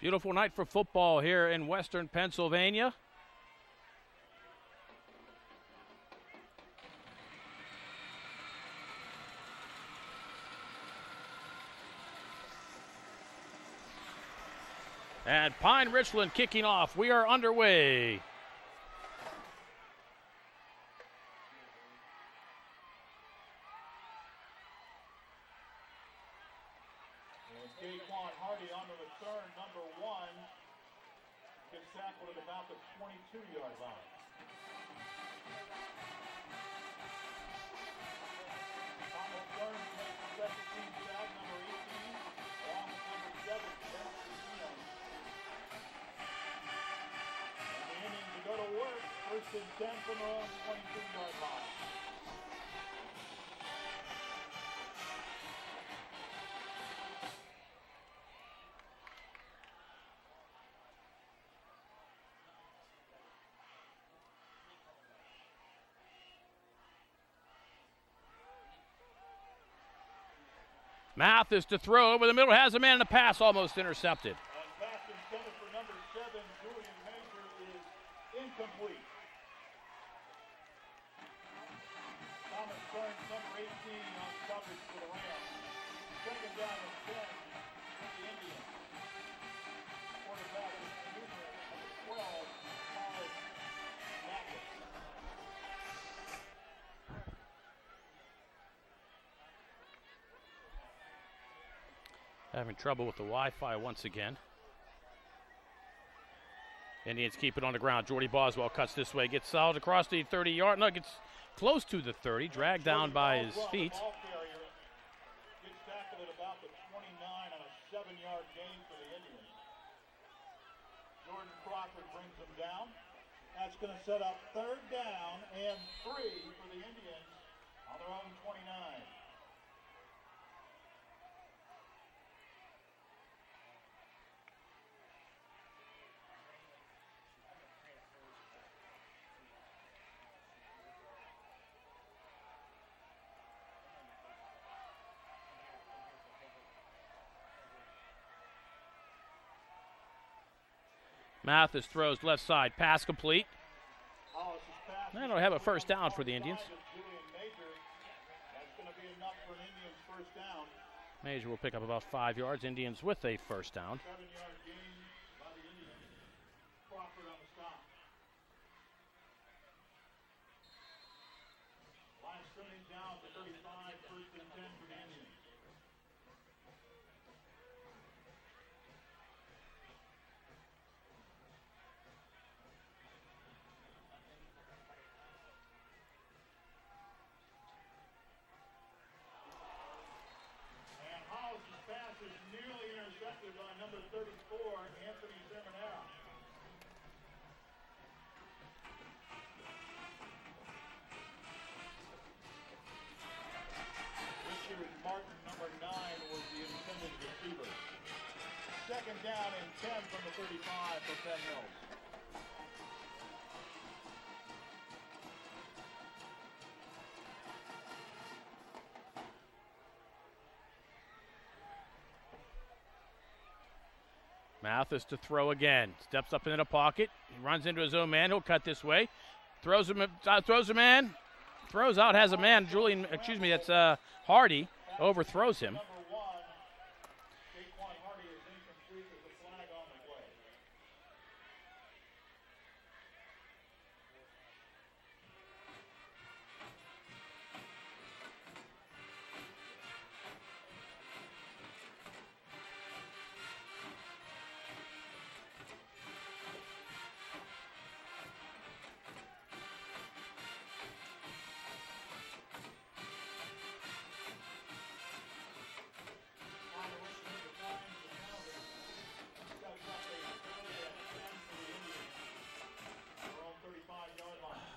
Beautiful night for football here in Western Pennsylvania. And Pine Richland kicking off. We are underway. Hardy onto the turn, number 1. Gets tackled at about the 22-yard line. Thomas Burns makes the second team tag, number 18, along with number 7, Penn. And the Indians to go to work, 1st and 10 from their own 22-yard line. Mathis to throw over the middle, has a man in the pass, almost intercepted. And pass intended for number 7, Julian Major, is incomplete. Thomas Burns, number 18, on coverage for the Rams. 2nd down and 10 for the Indians. Quarterback is number 12, College Mathis. Having trouble with the Wi-Fi once again. Indians keep it on the ground. Jordy Boswell cuts this way, gets solid across the 30-yard. No, gets close to the 30, dragged down by his feet. Gets tackled at about the 29 on a 7-yard gain for the Indians. Jordan Crawford brings them down. That's going to set up 3rd down and 3 for the Indians on their own 29. Mathis throws left side, pass complete. They don't have a first down for the Indians. That's going to be enough for an Indians first down. Major will pick up about 5 yards. Indians with a first down. 7-yard gain by the Indians. Crawford on the stop. Line scrimmage down to 35, 1st and 10 for the Indians. Nearly intercepted by number 34, Anthony Zimmerman. Richard Martin, number 9, was the intended receiver. 2nd down and 10 from the 35 for Penn Hills. Mathis to throw again. Steps up into the pocket. He runs into his own man. He'll cut this way. Throws a man. Throws out, has a man. That's Hardy. Overthrows him.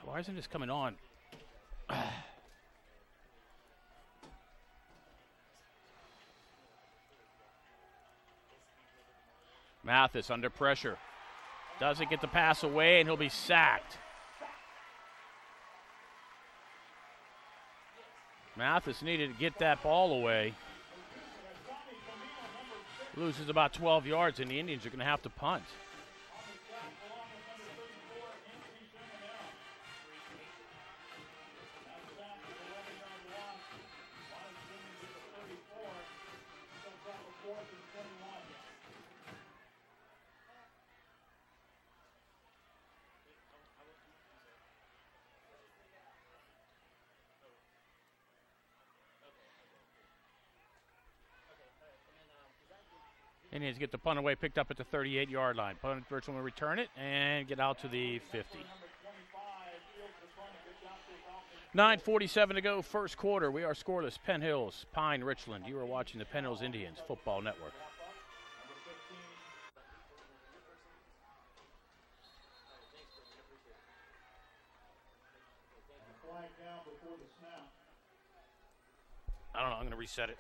Why isn't this coming on? Mathis under pressure. Doesn't get the pass away, and he'll be sacked. Mathis needed to get that ball away. Loses about 12 yards, and the Indians are going to have to punt. Indians get the punt away, picked up at the 38-yard line. Punt Richland will return it and get out to the 50. 9:47 to go, first quarter. We are scoreless. Penn Hills, Pine, Richland. You are watching the Penn Hills Indians Football Network. I don't know. I'm going to reset it.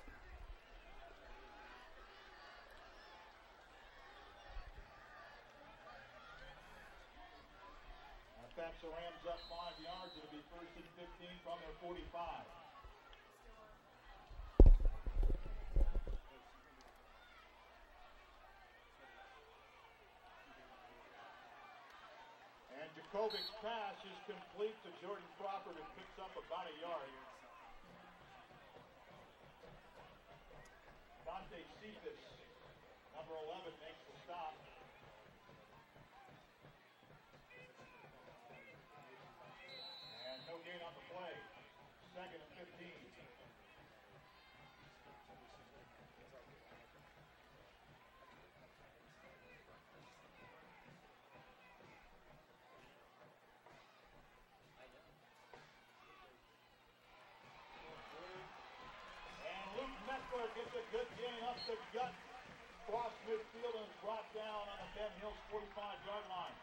Backs the Rams up 5 yards. It'll be 1st and 15 from their 45. And Jacobic's pass is complete to Jordan Crawford and picks up about a yard. Dante Cephas, number 11, makes the stop. No gain on the play. 2nd and 15. And Luke Metzler gets a good gain up the gut. Cross midfield and is brought down on the Penn Hills 45-yard line.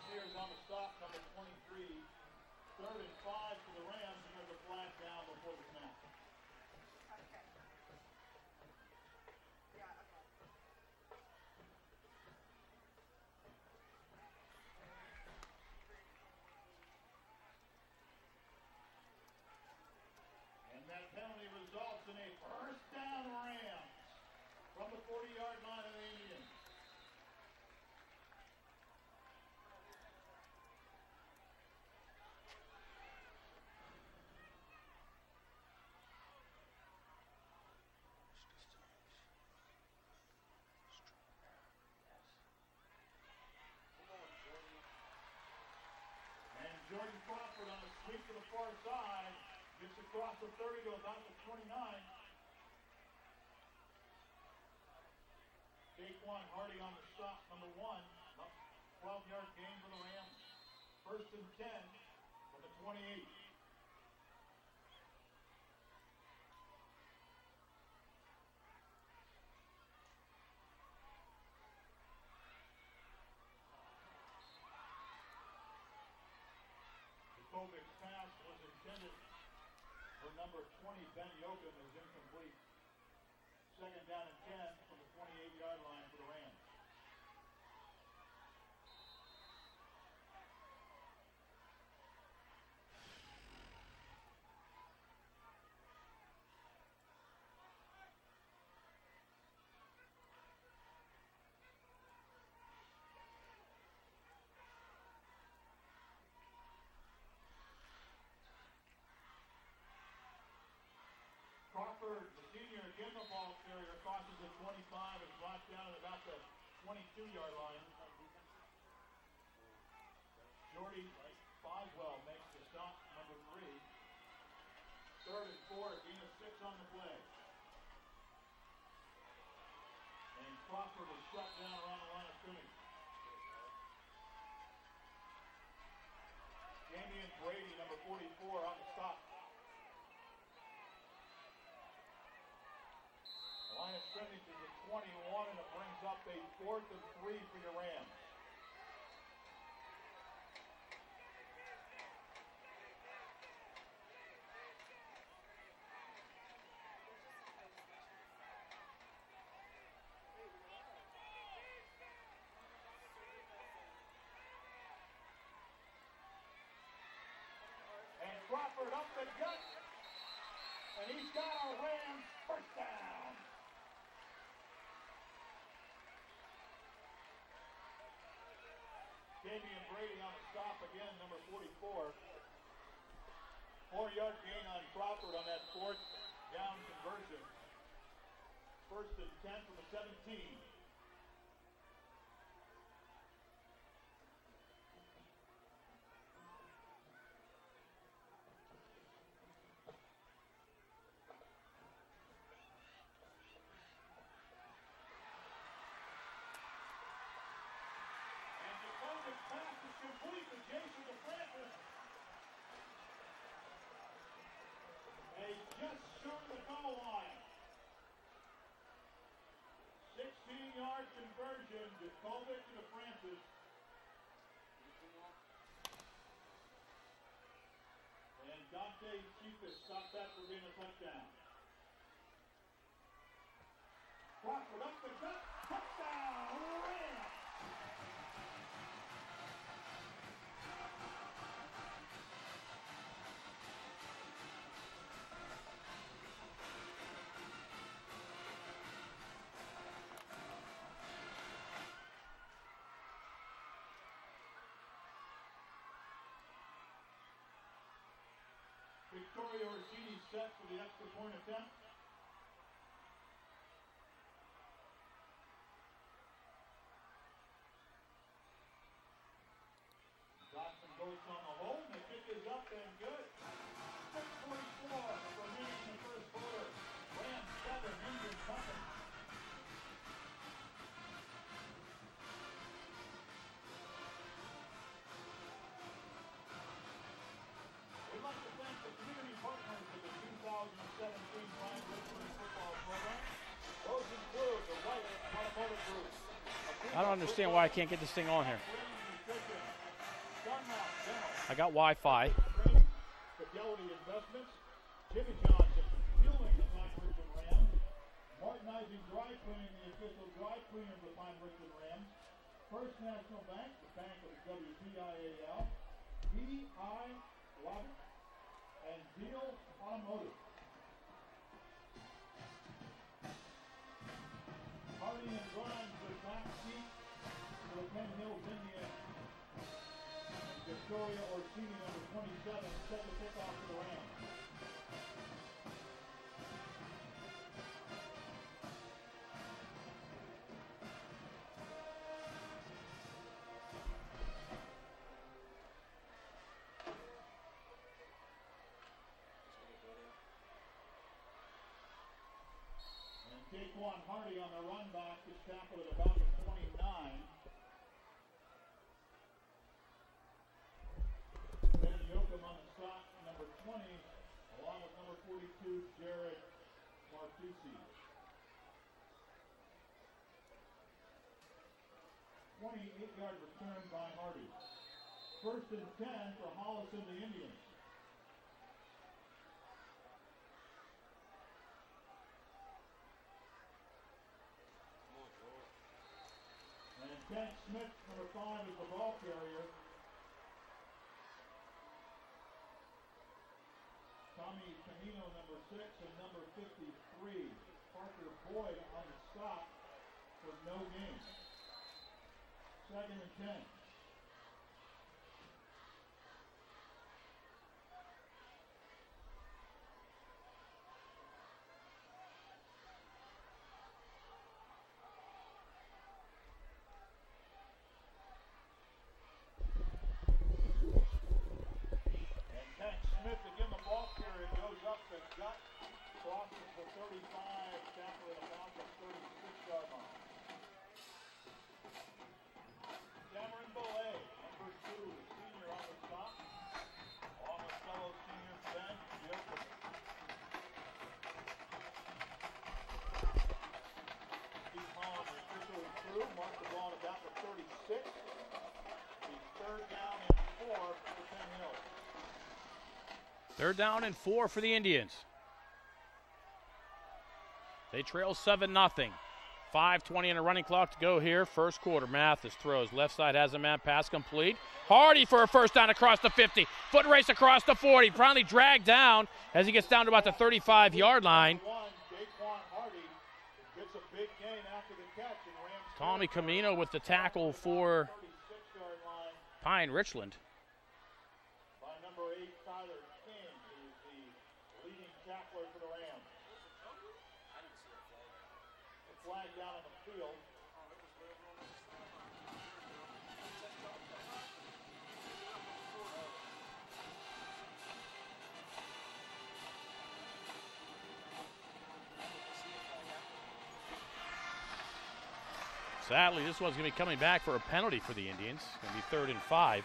Sears on the stop, number 23. 3rd and 5 for the Rams, and there's a flag down before the snap. And that penalty results in a first down Rams from the 40-yard line of the Indians. Jordan Crawford on a sweep to the far side, gets across the 30 to about the 29. Daquan Hardy on the stop, number 1. 12-yard gain for the Rams. 1st and 10 from the 28. Jacobic's pass was intended for number 20, Ben Yoakum, is incomplete. 2nd down and 10 from the 28-yard line for the Rams. Crawford, the senior, again the ball carrier, crosses the 25 and brought down at about the 22-yard line. Jordy Boswell makes the stop, number 3. 3rd and 4, gain of 6 on the play. And Crawford is shut down around the line of scrimmage. Damian Brady, number 44, on the stop. Line of scrimmage is at 21, and it brings up a 4th and 3 for your Rams. And Crawford up the gut. And he's got a Rams first down. Damian Brady on the stop again, number 44. 4-yard gain on Crawford on that fourth down conversion. First and 10 from the 17. Just short the goal line. 16-yard conversion. Jacobic to Francis. And Dante Cephas stopped that for being a touchdown. Crawford up the gut. Touchdown! Rams! Victoria Orsini set for the extra point attempt. Dawson goes on the hole, and the kick is up and good. 6:44 remaining in the first quarter. Rams 7, Indians nothing. We'd like to thank the community partners of the 2017 Prime Richland football program. Those include the White Automotive Group. I don't understand why I can't get this thing on here. I got Wi-Fi. Fidelity Investments, Jimmy Johnson, fueling the Pine Richland Rams, Martinizing Dry Cleaning, the official dry cleaner of the Pine Richland Rams, First National Bank, the bank of the WPIAL, B.I. Lobby, and Deal Automotive. Hardy and Grimes, the back seat for the Penn Hills Indians. Victoria Orsini, number 27, set the kickoff for the Rams. And Daquan Hardy on the run back is tackled at about the 29. Ben Yoakum on the stop, number 20, along with number 42, Jared Martucci. 28-yard return by Hardy. First and 10 for Hollis and the Indians. And Kent Smith, number 5, is the ball carrier. Tommy Canino, number 6, and number 53, Parker Boyd on the stop for no gain. Second and 10. Smith again, the ball carrier goes up the gut, crosses the 35, tackle at about the 36-yard line. Cameron Belay, number 2, the senior on the stop, along with fellow senior Ben Yoakum. Steve Holland, the official crew, marked the ball at about the 36. The third down and 4 for Penn Hills. Third down and 4 for the Indians. They trail 7-0. 5:20 and a running clock to go here. First quarter. Mathis throws. Left side has a man. Pass complete. Hardy for a first down across the 50. Foot race across the 40. Finally dragged down as he gets down to about the 35-yard line. Tommy Camino with the tackle for Pine Richland. By number 8, Tyler King, who's the leading tackler for the Rams. The flag down on the field. Sadly, this one's going to be coming back for a penalty for the Indians. It's going to be 3rd and 5.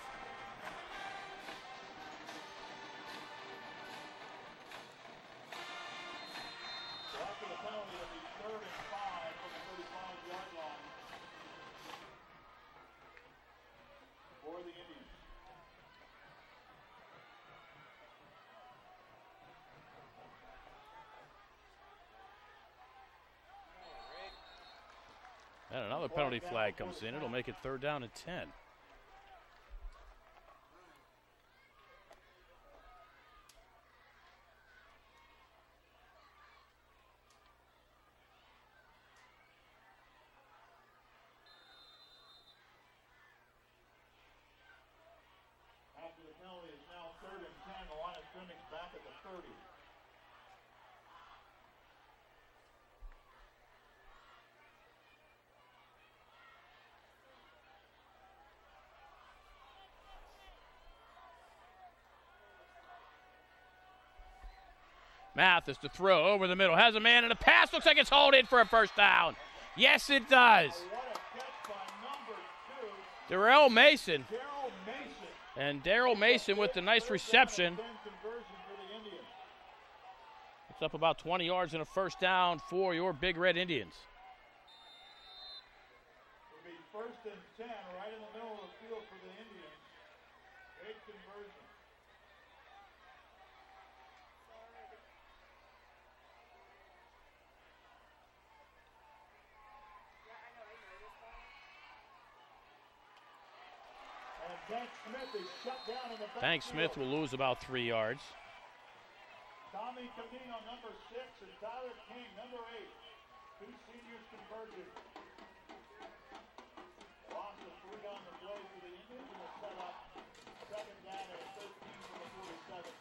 So after the penalty, it'll be 3rd and 5 from the 35-yard line for the Indians. And another penalty flag comes in. It'll make it 3rd down and 10. After the penalty, it's now 3rd and 10. The line of scrimmage back at the 30. Mathis to throw over the middle. Has a man and a pass. Looks like it's hauled in for a first down. Yes, it does. What a catch by number 2. Darrell Mason. Darrell Mason. And Darrell Mason with the nice reception. Conversion for the Indians. It's up about 20 yards and a first down for your Big Red Indians. It'll be 1st and 10 right in the middle of the field for the Indians. Great conversion. Tank Smith is shut down in the backfield. Tank Smith will lose about 3 yards. Tommy Camino, number 6, and Tyler King, number 8. 2 seniors converted. Loss of 3 on the play for the Indians, and will set up 2nd down and 13 from the 47.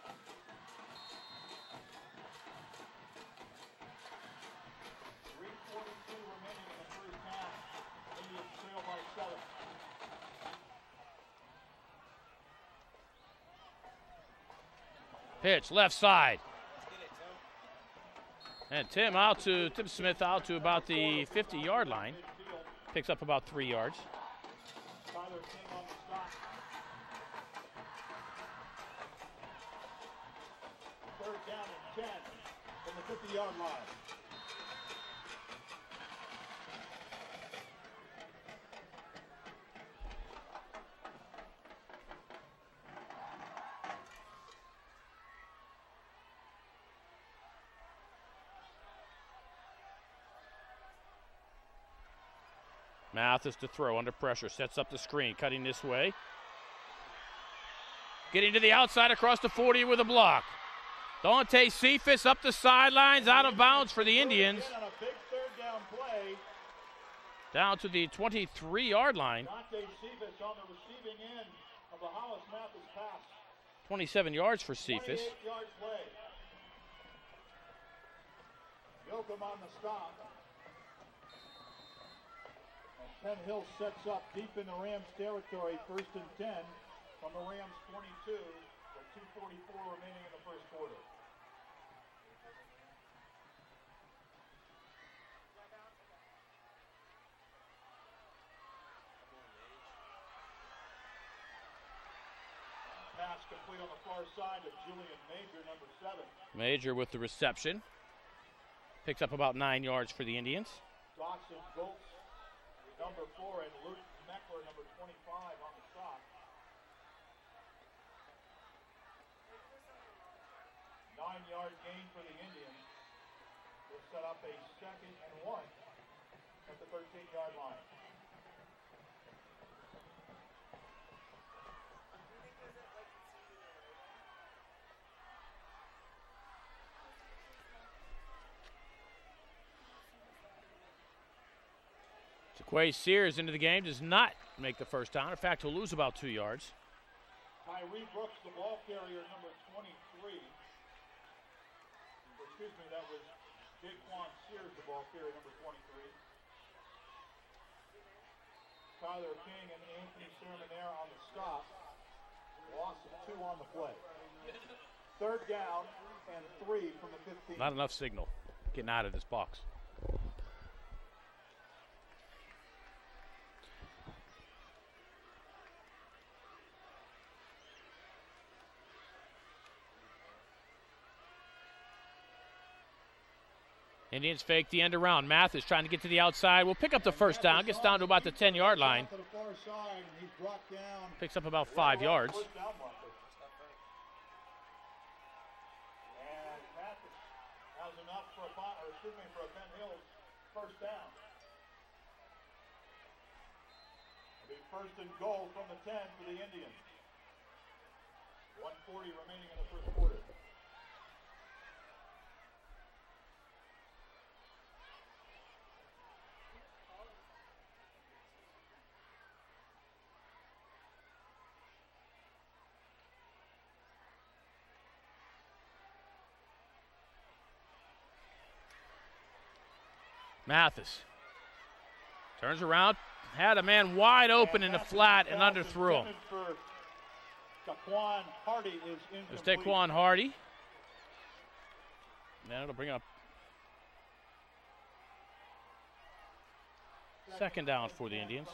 3:42 remaining in the first half. Indians trail by 7. Pitch, left side. And Tim Smith out to about the 50-yard line. Picks up about 3 yards. Tyler King on the stop. 3rd down and 10 from the 50-yard line. Mathis to throw under pressure, sets up the screen, cutting this way. Getting to the outside across the 40 with a block. Dante Cephas up the sidelines, out of bounds for the Indians. On a big 3rd down play. Down to the 23-yard line. Dante Cephas on the receiving end of the Hollis Mathis pass. 27 yards for Cephas. 28-yard play. Yoakum on the stop. Penn Hill sets up deep in the Rams territory, 1st and 10 from the Rams 22, with 2:44 remaining in the first quarter. Pass complete on the far side of Julian Major, number 7. Major with the reception. Picks up about 9 yards for the Indians. Dawson Goltz, number 4, and Luke Meckler, number 25, on the stop. 9-yard gain for the Indians. Will set up a 2nd and 1 at the 10-yard line. Quay Sears into the game, does not make the first down. In fact, he'll lose about 2 yards. Tyree Brooks, the ball carrier, number 23. Excuse me, that was Jaquan Sears, the ball carrier, number 23. Tyler King and Anthony Sermonaire on the stop. Loss of 2 on the play. 3rd down and 3 from the 15. Not enough signal getting out of this box. Indians fake the end around. Mathis trying to get to the outside. Will pick up the first down. Gets down to about the 10-yard line. Picks up about 5 yards. And Mathis has enough for a Penn Hills first down. It'll be 1st and goal from the 10 for the Indians. 1:40 remaining in the first quarter. Mathis turns around, had a man wide open in the flat and underthrew him. Daquan Hardy is incomplete. There's Daquan Hardy. Now it'll bring up 2nd down for the Indians.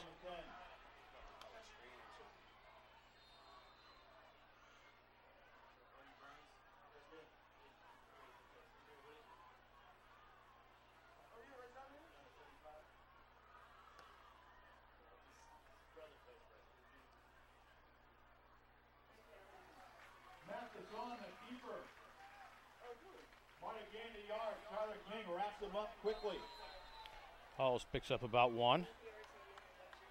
Tyler King wraps them up quickly. Halls picks up about 1.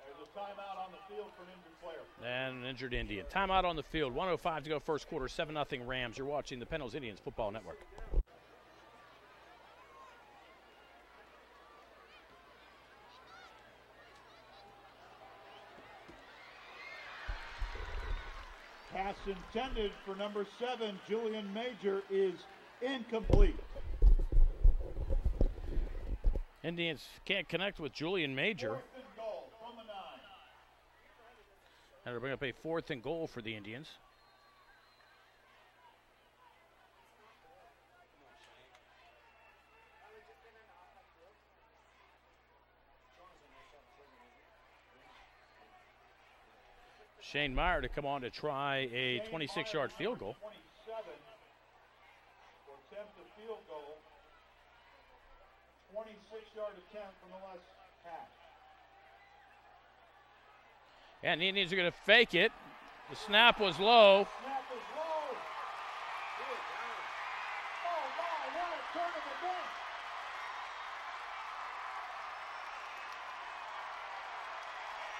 There's a timeout on the field for an injured player. And an injured Indian. Timeout on the field. 1:05 to go first quarter. 7-0 Rams. You're watching the Penn Indians Football Network. Pass intended for number 7, Julian Major, is incomplete. Indians can't connect with Julian Major. 4th and goal from the 9. And it'll bring up a 4th and goal for the Indians. Shane Meyer to come on to try a 26-yard field goal. 27 will attempt a field goal. 26-yard attempt from the left hash. And the Indians are going to fake it. The snap was low. Snap is low. Oh my, what a turn of events.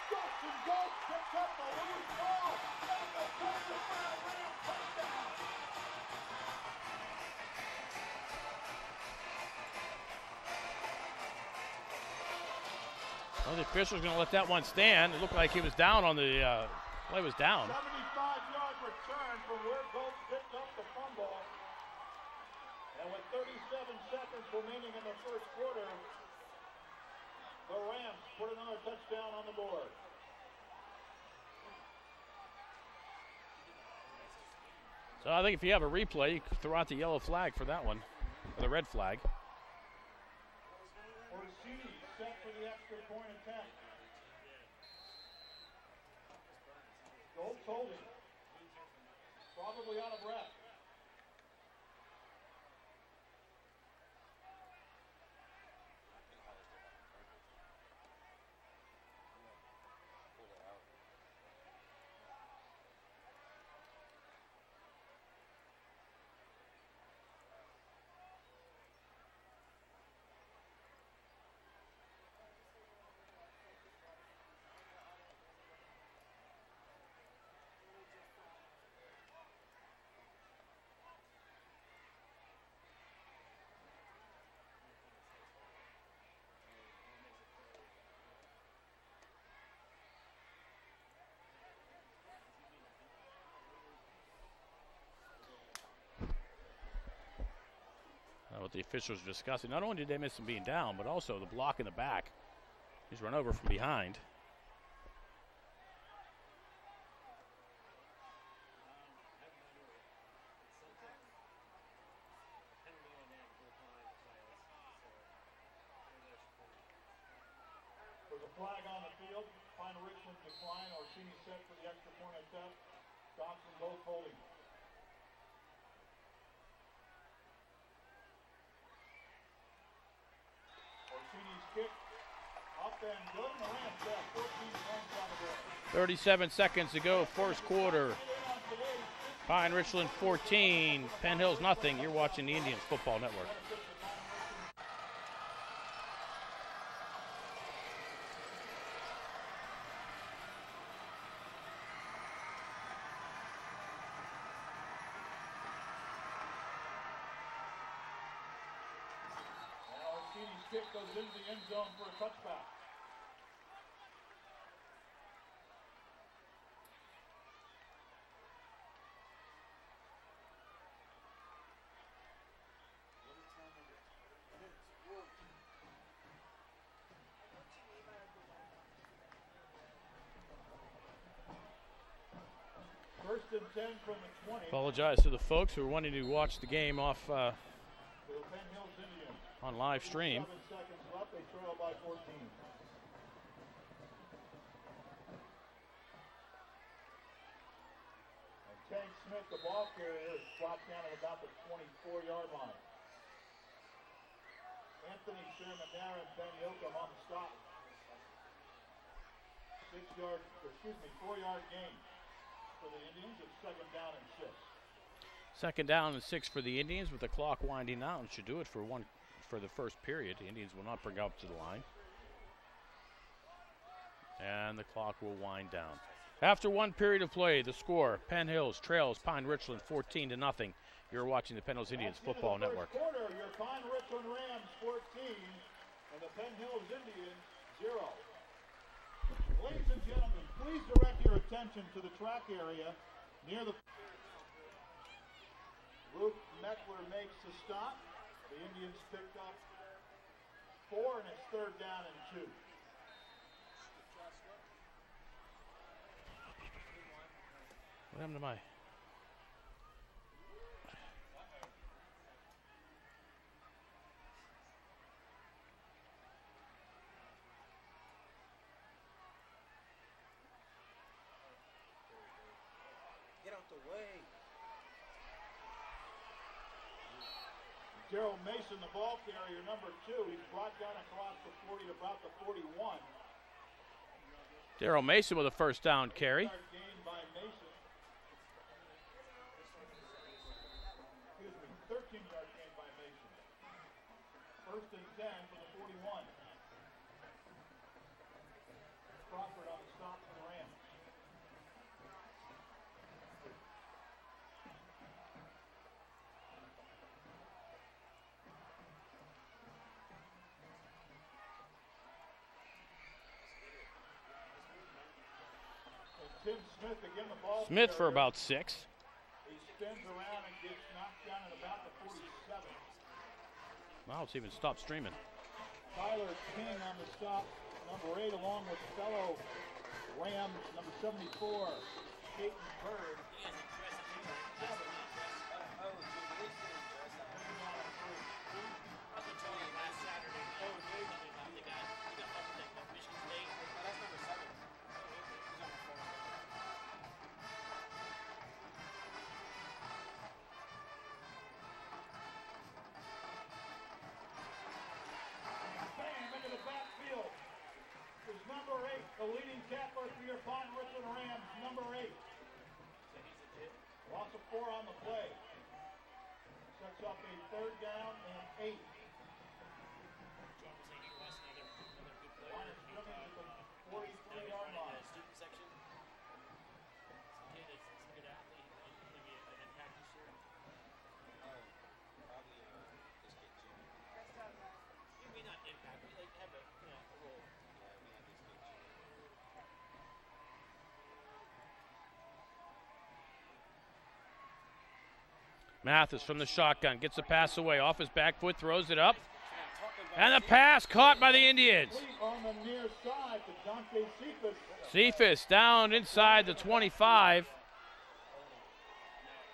Justin Gold picks up the loose ball. And the touchdown, Rams touchdown. Well, the official's going to let that one stand. It looked like he was down on the play was down. 75-yard return from where Gold picked up the fumble. And with 37 seconds remaining in the first quarter, the Rams put another touchdown on the board. So I think if you have a replay, you can throw out the yellow flag for that one, or the red flag. Orsini set for the extra point attempt. Gold's holding. Probably out of breath. the officials are discussing. Not only did they miss him being down, but also the block in the back. He's run over from behind. There's a flag on the field. Penn Richland decline. Orsini set for the extra point attempt. Johnson both holding. Orsini's kick up and good. And the Rams have 14 points on the board. 37 seconds to go, first quarter. Pine Richland 14, Penn Hills nothing. You're watching the Indians Football Network. Orsini's kick goes into the end zone for a touchback. First and 10 from the 20. Apologize to the folks who are wanting to watch the game off For the Penn Hills Indians. on live stream. 7 seconds left. They trail by 14. And Tank Smith, the ball carrier, is dropped down at about the 24-yard line. Anthony Sherman and Ben Yoakum on the stop. 4-yard gain for the Indians. It's second down and 6. Second down and 6 for the Indians with the clock winding down. Should do it for the first period. The Indians will not bring up to the line. And the clock will wind down. After one period of play, the score, Penn Hills trails Pine Richland 14-0. You're watching the Penn Hills Indians Football Network. Quarter, your Pine Richland Rams 14 and the Penn Hills Indians 0. Ladies and gentlemen, please direct your attention to the track area near the... Luke Meckler makes the stop. The Indians picked up 4 and it's third down and 2. What happened to my... Get out the way. Daryl Mason, the ball carrier, number 2. He's brought down across the 40 to about the 41. Daryl Mason with a first down carry. Gain by Mason. 13-yard gain by Mason. First and 10 for the 41. Crawford on the stop for the Rams. Tim Smith again, the ball. Smith for about 6. He spins around and gets knocked down at about the 47. Wow, it's even stopped streaming. Tyler King on the stop, number 8, along with fellow Rams, number 74, Peyton Bird. Number 8, the leading tackler for your Pine Richland Rams, number 8. Loss of 4 on the play. Sets up a third down and 8. Line of scrimmage at the 43-yard line. Mathis from the shotgun gets the pass away. Off his back foot, throws it up. And the pass caught by the Indians. On the near side to Dante Cephas. Cephas down inside the 25.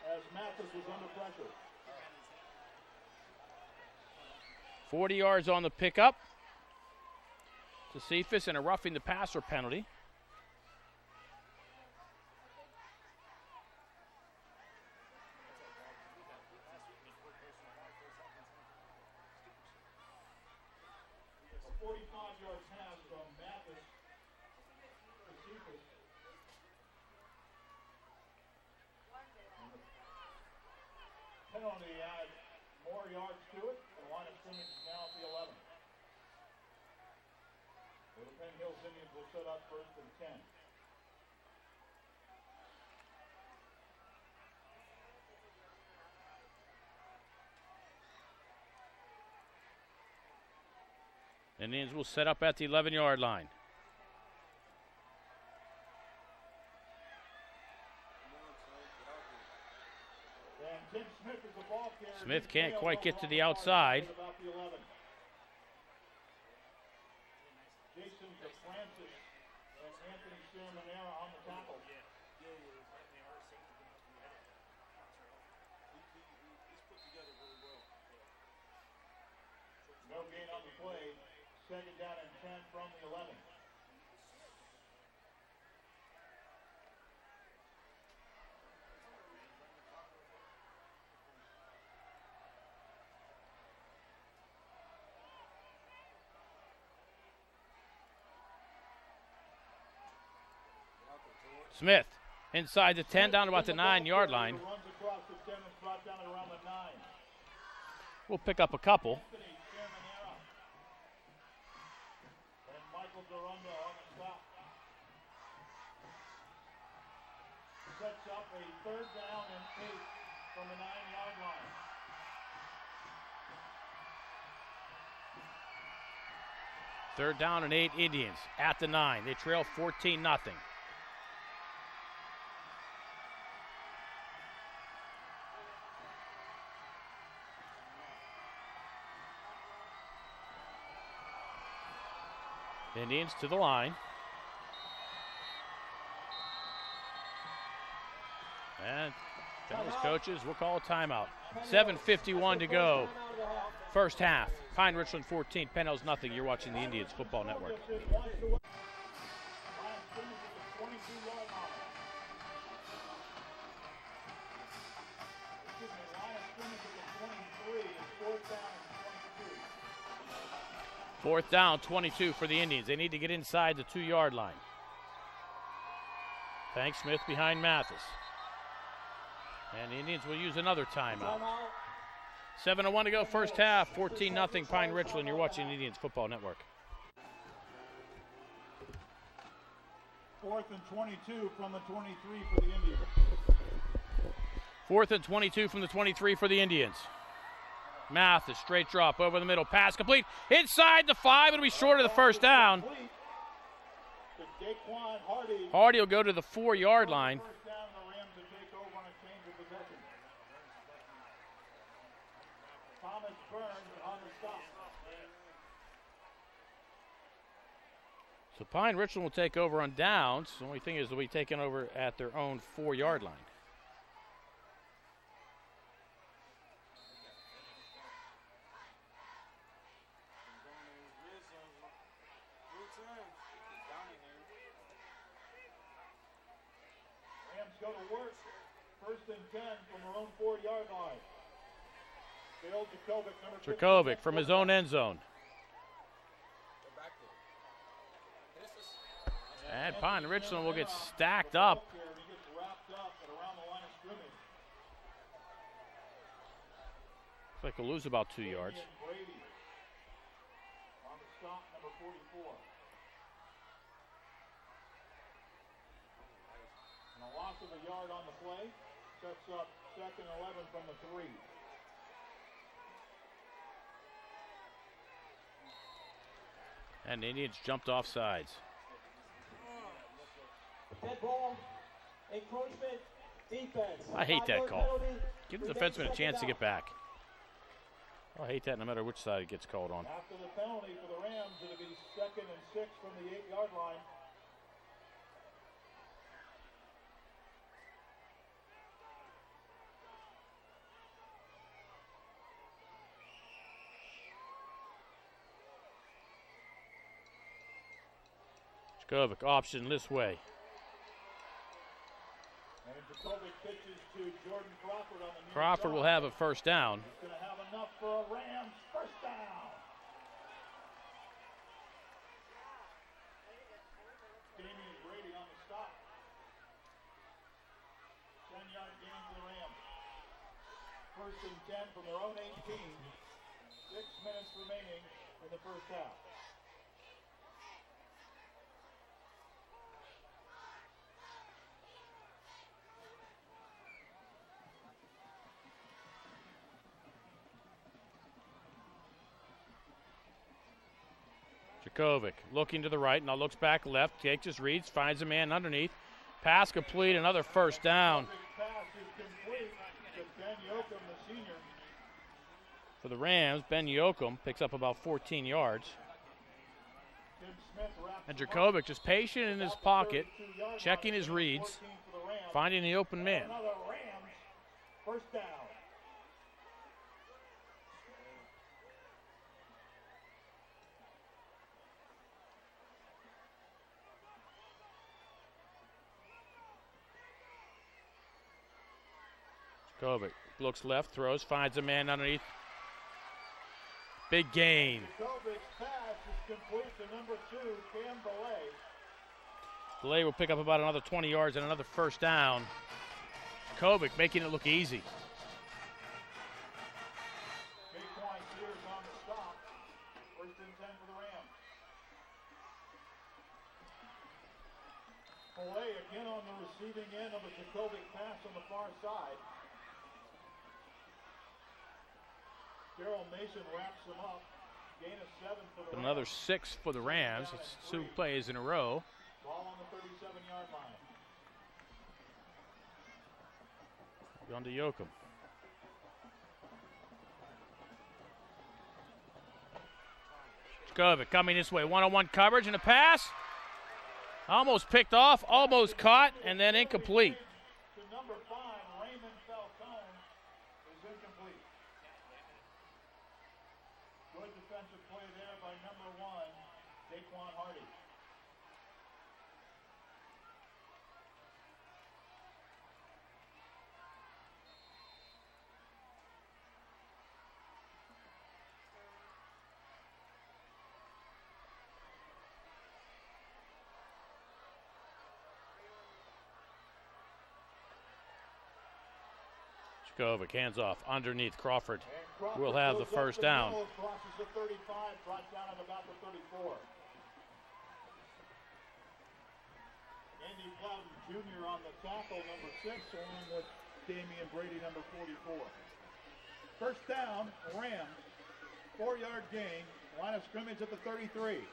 As Mathis was under pressure. 40 yards on the pickup to Cephas and a roughing the passer penalty. A 45-yard pass from Mathis to Cephas. Penalty adds more yards to it. The line of scrimmage is now at the 11. So the Penn Hills Indians will set up first and 10. Indians will set up at the 11-yard line. And Tim Smith is the ball carrier. Smith can't quite get to the outside. About the 11. Jason DeFrancis and Anthony Sermonera on the tackle. No gain on the play. Second down and 10 from the 11. Smith inside the 10, down about the 9-yard line. Runs across the 10 and brought down at around the 9. We'll pick up a couple. Anthony Sermonera and Michael Durunda on the stop. Sets up a third down and 8 from the 9-yard line. Third down and 8 Indians at the 9. They trail 14-0. Indians to the line. And Penny's coaches will call a timeout. 7:51 to go. First half. Pine Richland 14, Penn Hills nothing. You're watching the Indians Football Network. Fourth down, 22 for the Indians. They need to get inside the 2-yard line. Hank Smith behind Mathis. And the Indians will use another timeout. 7:01 to go, first half, 14-0 Pine Richland. You're watching the Indians Football Network. 4th and 22 from the 23 for the Indians. 4th and 22 from the 23 for the Indians. Mathis, straight drop over the middle, pass complete. Inside the 5, it'll be short of the first down. Hardy will go to the 4-yard line. So Pine Richland will take over on downs. The only thing is they'll be taken over at their own 4-yard line. Rams go to work. 1st and 10 from their own 4-yard line. Bill Jakovic, number 15. Jakovic from his own end zone. And Pine Richland will get stacked up. He gets wrapped up at around the line of scrimmage. Looks like he'll lose about 2 yards. Brady on the stop, number 44. And a loss of a yard on the play sets up 2nd and 11 from the 3. And the Indians jumped off sides. Dead ball, encroachment, Defense. I hate that Five-yard call. penalty. Give the Remains defenseman a second chance to down. get back. I hate that no matter which side it gets called on. After the penalty for the Rams, it'll be 2nd and 6 from the 8-yard line. Kovic option this way. And Jacoby pitches to Jordan Crawford on the near Crawford will side. have a first down. He's going to have enough for a Rams first down. Damian Brady on the stop. 10-yard gain for the Rams. 1st and 10 from their own 18. 6 minutes remaining in the first half. Jakovic looking to the right, now looks back left, takes his reads, finds a man underneath. Pass complete, another first down. Pass is complete to Ben Yoakum, the senior. For the Rams, Ben Yoakum picks up about 14 yards. Tim Smith wraps And him up. Jakovic just patient in his pocket, checking his reads, 14 for the Rams. finding the open man. Another Rams first down. Jakovic looks left, throws, finds a man underneath. Big gain. Jacobic's pass is complete to number 2, Cam Belay. Delay will pick up about another 20 yards and another first down. Jakovic making it look easy. Jaquan Sears on the stop. 1st and 10 for the Rams. Belay again on the receiving end of a Jacobic pass on the far side. Darrell Mason wraps him up. Gain of 7 for the Another Rams. 6 for the Rams. It's 2 plays in a row. Ball on the 37-yard line. On to Yoakum. Jakovic coming this way. One-on-one coverage and a pass. Almost picked off, almost caught, and then incomplete. To number 5, Raymond Falcone is incomplete. Good defensive play there by number 1, Daquan Hardy. Jakovic hands off underneath Crawford. And Crawford We'll have the goes up first the down. middle, crosses the 35, brought down at about the 34. Andy Plowden Jr. on the tackle, number 6, along with Damian Brady, number 44. First down, Rams, 4-yard gain, line of scrimmage at the 33.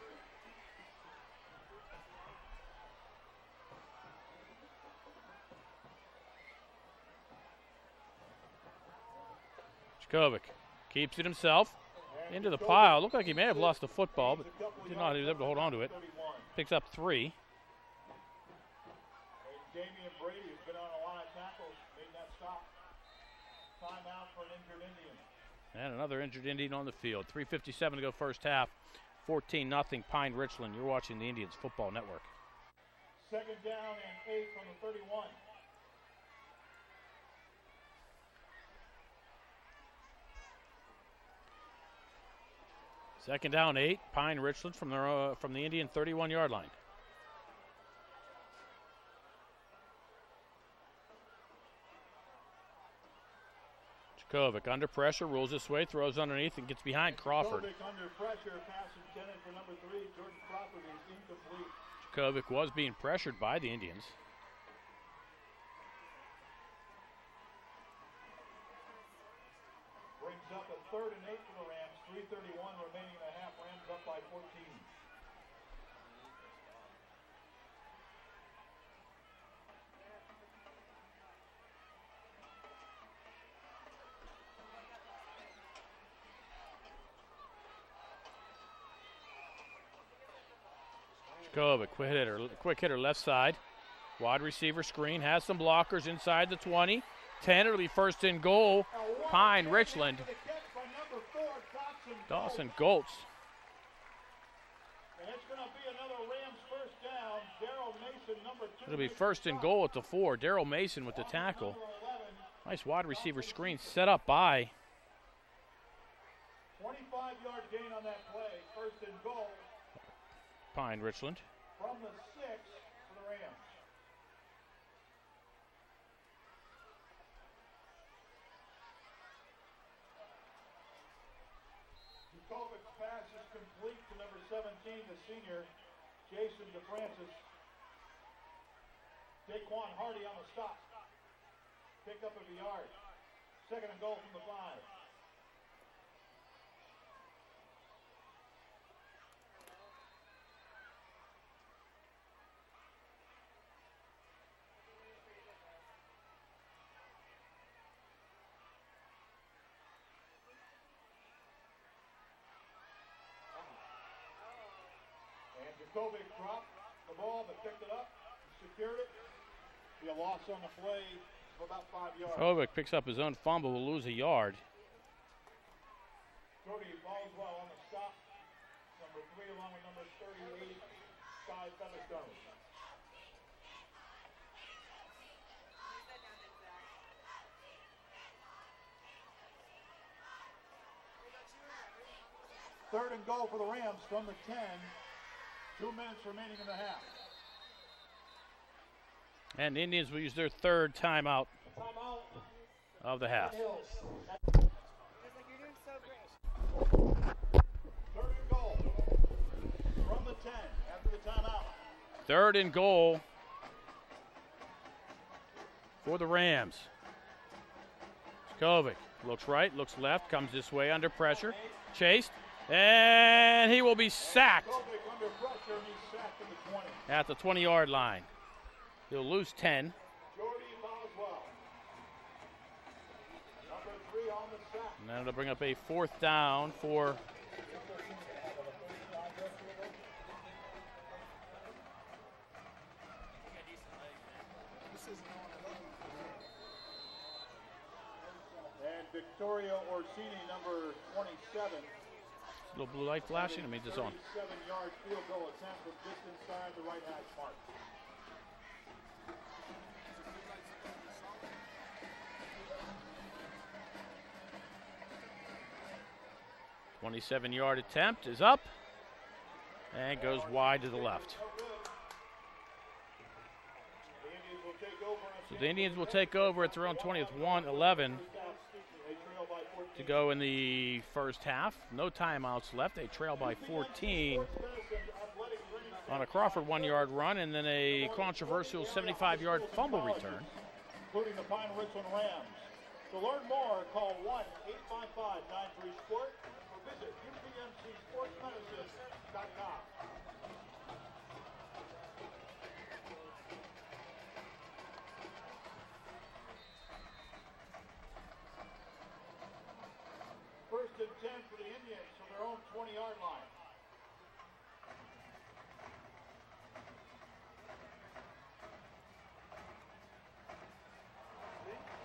Jakovic keeps it himself into the pile. Looked like he may have lost the football, but did not. He was able to hold on to it. Picks up 3. And Damian Brady, who's been on a lot of tackles, made that stop. Timeout for an injured Indian. And another injured Indian on the field. 3:57 to go first half. 14-0 Pine Richland. You're watching the Indians Football Network. 2nd down and 8 from the 31. Second down, 8. Pine Richland from the Indian 31-yard line. Jakovic under pressure, rolls this way, throws underneath, and gets behind Crawford. Jakovic under pressure, pass intended for number 3, Jordan Crawford, is incomplete. Jakovic was being pressured by the Indians. Brings up a 3rd and 8 for the Rams. 3:31 remaining in the half. Rams up by 14. Kovic, quick hitter left side. Wide receiver screen, has some blockers inside the 20. 10, it'll be first and goal. Pine Richland. Dawson Goltz. And it's going to be another Rams first down. Daryl Mason, number 2. It'll be first and goal at the 4. Daryl Mason with the tackle. Nice wide receiver screen set up by 25-yard gain on that play. First and goal Pine Richland. from the 6 for the Rams. Kovic's pass is complete to number 17, the senior, Jason DeFrancis. Daquan Hardy on the stop. Pick up of a yard. Second and goal from the 5. And Jacoby dropped the ball but picked it up, secured it. Be a loss on the play of about 5 yards. Kovic picks up his own fumble, will lose a yard. Cody Boswell on the stop. Number 3 along with number 38, Sky Featherstone. Third and goal for the Rams from the 10. 2 minutes remaining in the half. And the Indians will use their third timeout of the half. Third and goal from the 10 after the timeout. Third and goal for the Rams. Kovic looks right, looks left, comes this way under pressure. Chased, and he will be sacked Kovic under pressure, and he's sacked at the 20. at the 20-yard line. He'll lose 10. Jordy Boswell. Number 3 on the sack. And then it'll bring up a fourth down for And Victoria Orsini, number 27. little blue light flashing. It means it's on. 37-yard field goal attempt from just inside the right hash mark. 27-yard attempt is up and goes wide to the left. So the Indians will take over at their own 20th, 1-11 to go in the first half. No timeouts left. They trail by 14 on a Crawford 1-yard run and then a controversial 75-yard fumble return. Including the Pine Richland Rams. To learn more, call 1-855-93-SPORT or visit UPMCSportsMedicine.com. First and 10 for the Indians from their own 20-yard line.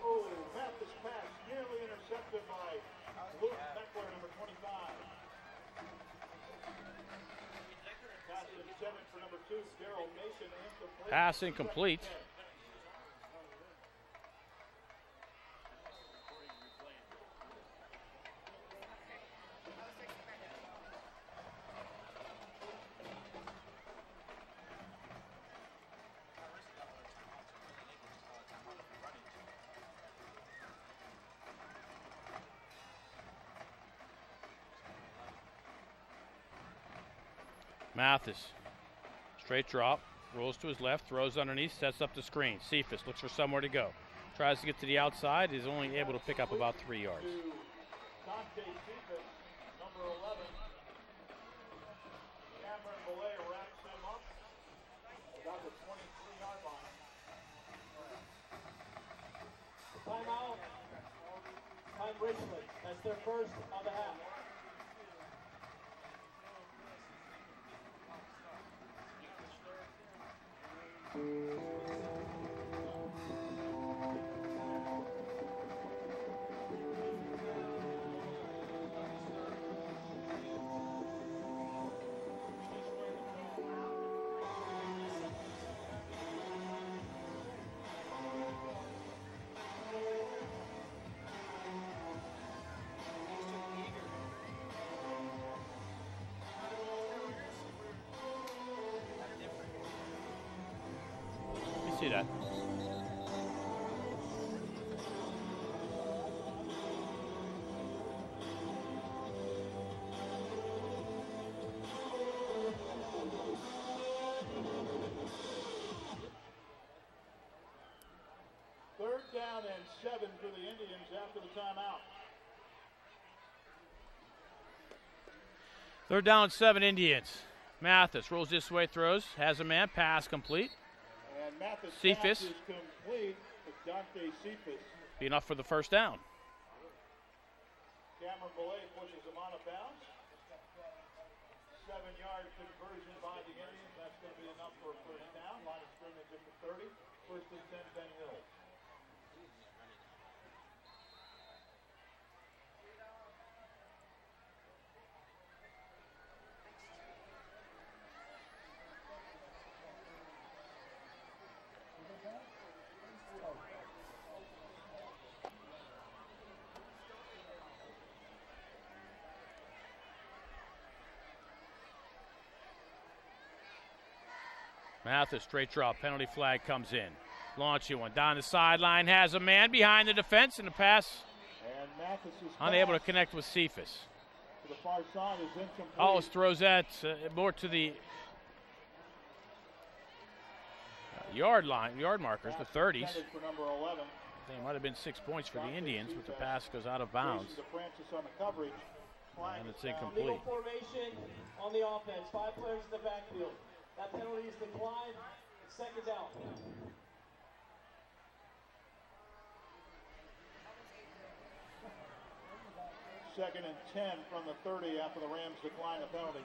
Oh, Mathis pass nearly intercepted by Luke Meckler, number 25. Pass intended for number 2, Daryl Mason, incomplete. Pass incomplete. Mathis, straight drop, rolls to his left, throws underneath, sets up the screen. Cephas looks for somewhere to go. Tries to get to the outside, is only able to pick up about 3 yards. Dante Cephas, number 11. Cameron Belay wraps him up about the 23-yard line. Timeout. Pine Richland. That's their first of the half. see that. Third down and 7 for the Indians after the timeout. Third down, 7 Indians. Mathis rolls this way, throws, has a man, pass complete. And Mathis' Cephas. pass is complete to Dante Cephas. Be enough for the first down. Cameron Belay pushes him out of bounds. 7-yard conversion by the Indians. That's going to be enough for a first down. Line of scrimmage at the 30. First and 10, Penn Hills. Mathis, straight drop, penalty flag comes in. Launching one down the sideline, has a man behind the defense, and the pass And Mathis is unable to connect with Cephas. to the far side is incomplete. Hollis throws that more to the yard markers, the 30s. Intended for number 11. I think it might have been 6 points for the Indians, but the pass goes out of bounds. Jason DeFrancis on the coverage. Flag And it's is down. incomplete. Legal formation on the offense. 5 players in the backfield. That penalty is declined. Second down. Second and 10 from the 30 after the Rams decline the penalty.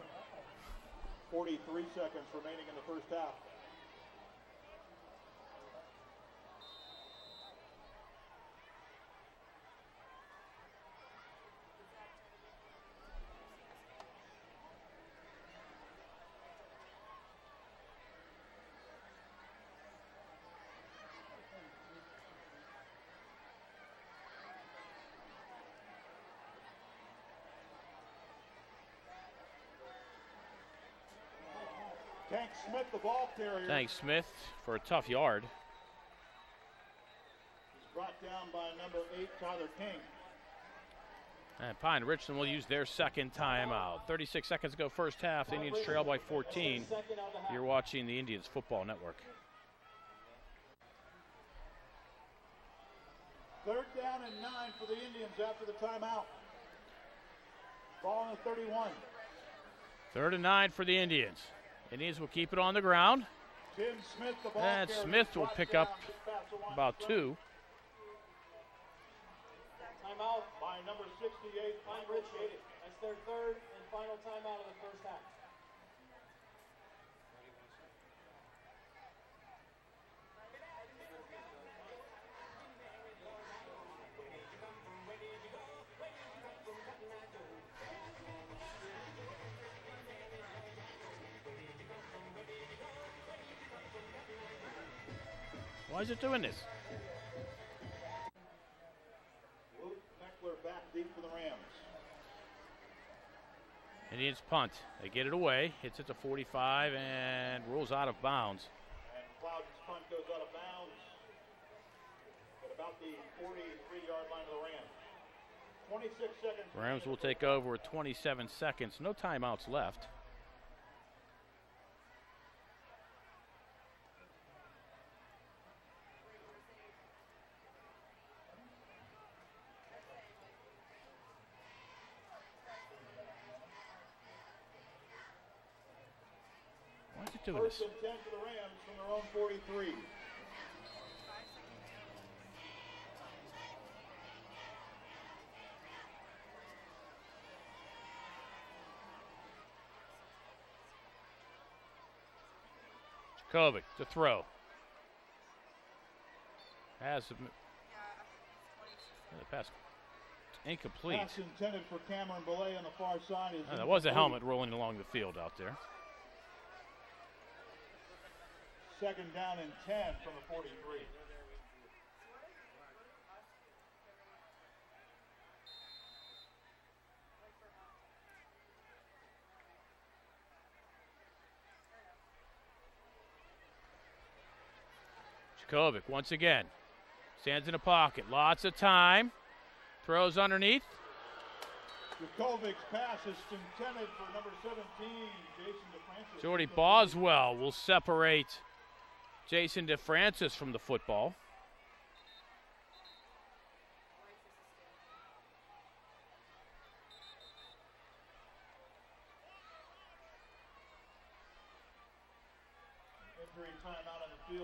43 seconds remaining in the first half. Tank Smith, the ball carrier. Thanks, Smith, for a tough yard. He's brought down by number 8, Tyler King. And Pine Richland will use their second timeout. 36 seconds ago, first half. The Indians trail by 14. You're watching the Indians Football Network. Third down and 9 for the Indians after the timeout. Ball on the 31. 3rd and 9 for the Indians. Indians will keep it on the ground. Tim Smith, the ball And carrier, Smith will brought pick down up just past the line of about scrimmage. 2. Timeout. By number 68, Pine Richland. That's their third and final timeout of the first half. Why is it doing this? Luke Meckler back deep for the Rams. Indians punt. They get it away. Hits it to 45 and rolls out of bounds. And Cloud's punt goes out of bounds at about the 43-yard line of the Rams. 26 seconds. Rams will take over with 27 seconds. No timeouts left. Why is it doing this? First and 10 for the Rams from their own 43. Jacoby to throw. Has the pass incomplete. Pass intended for Cameron Belay on the far side. Is That was a incomplete. helmet rolling along the field out there. Second down and 10 from the 43. Jakovic once again. Stands in the pocket. Lots of time. Throws underneath. Jakovic's pass is intended for number 17, Jason DeFrancis. Jordy Boswell will separate Jason DeFrancis from the football.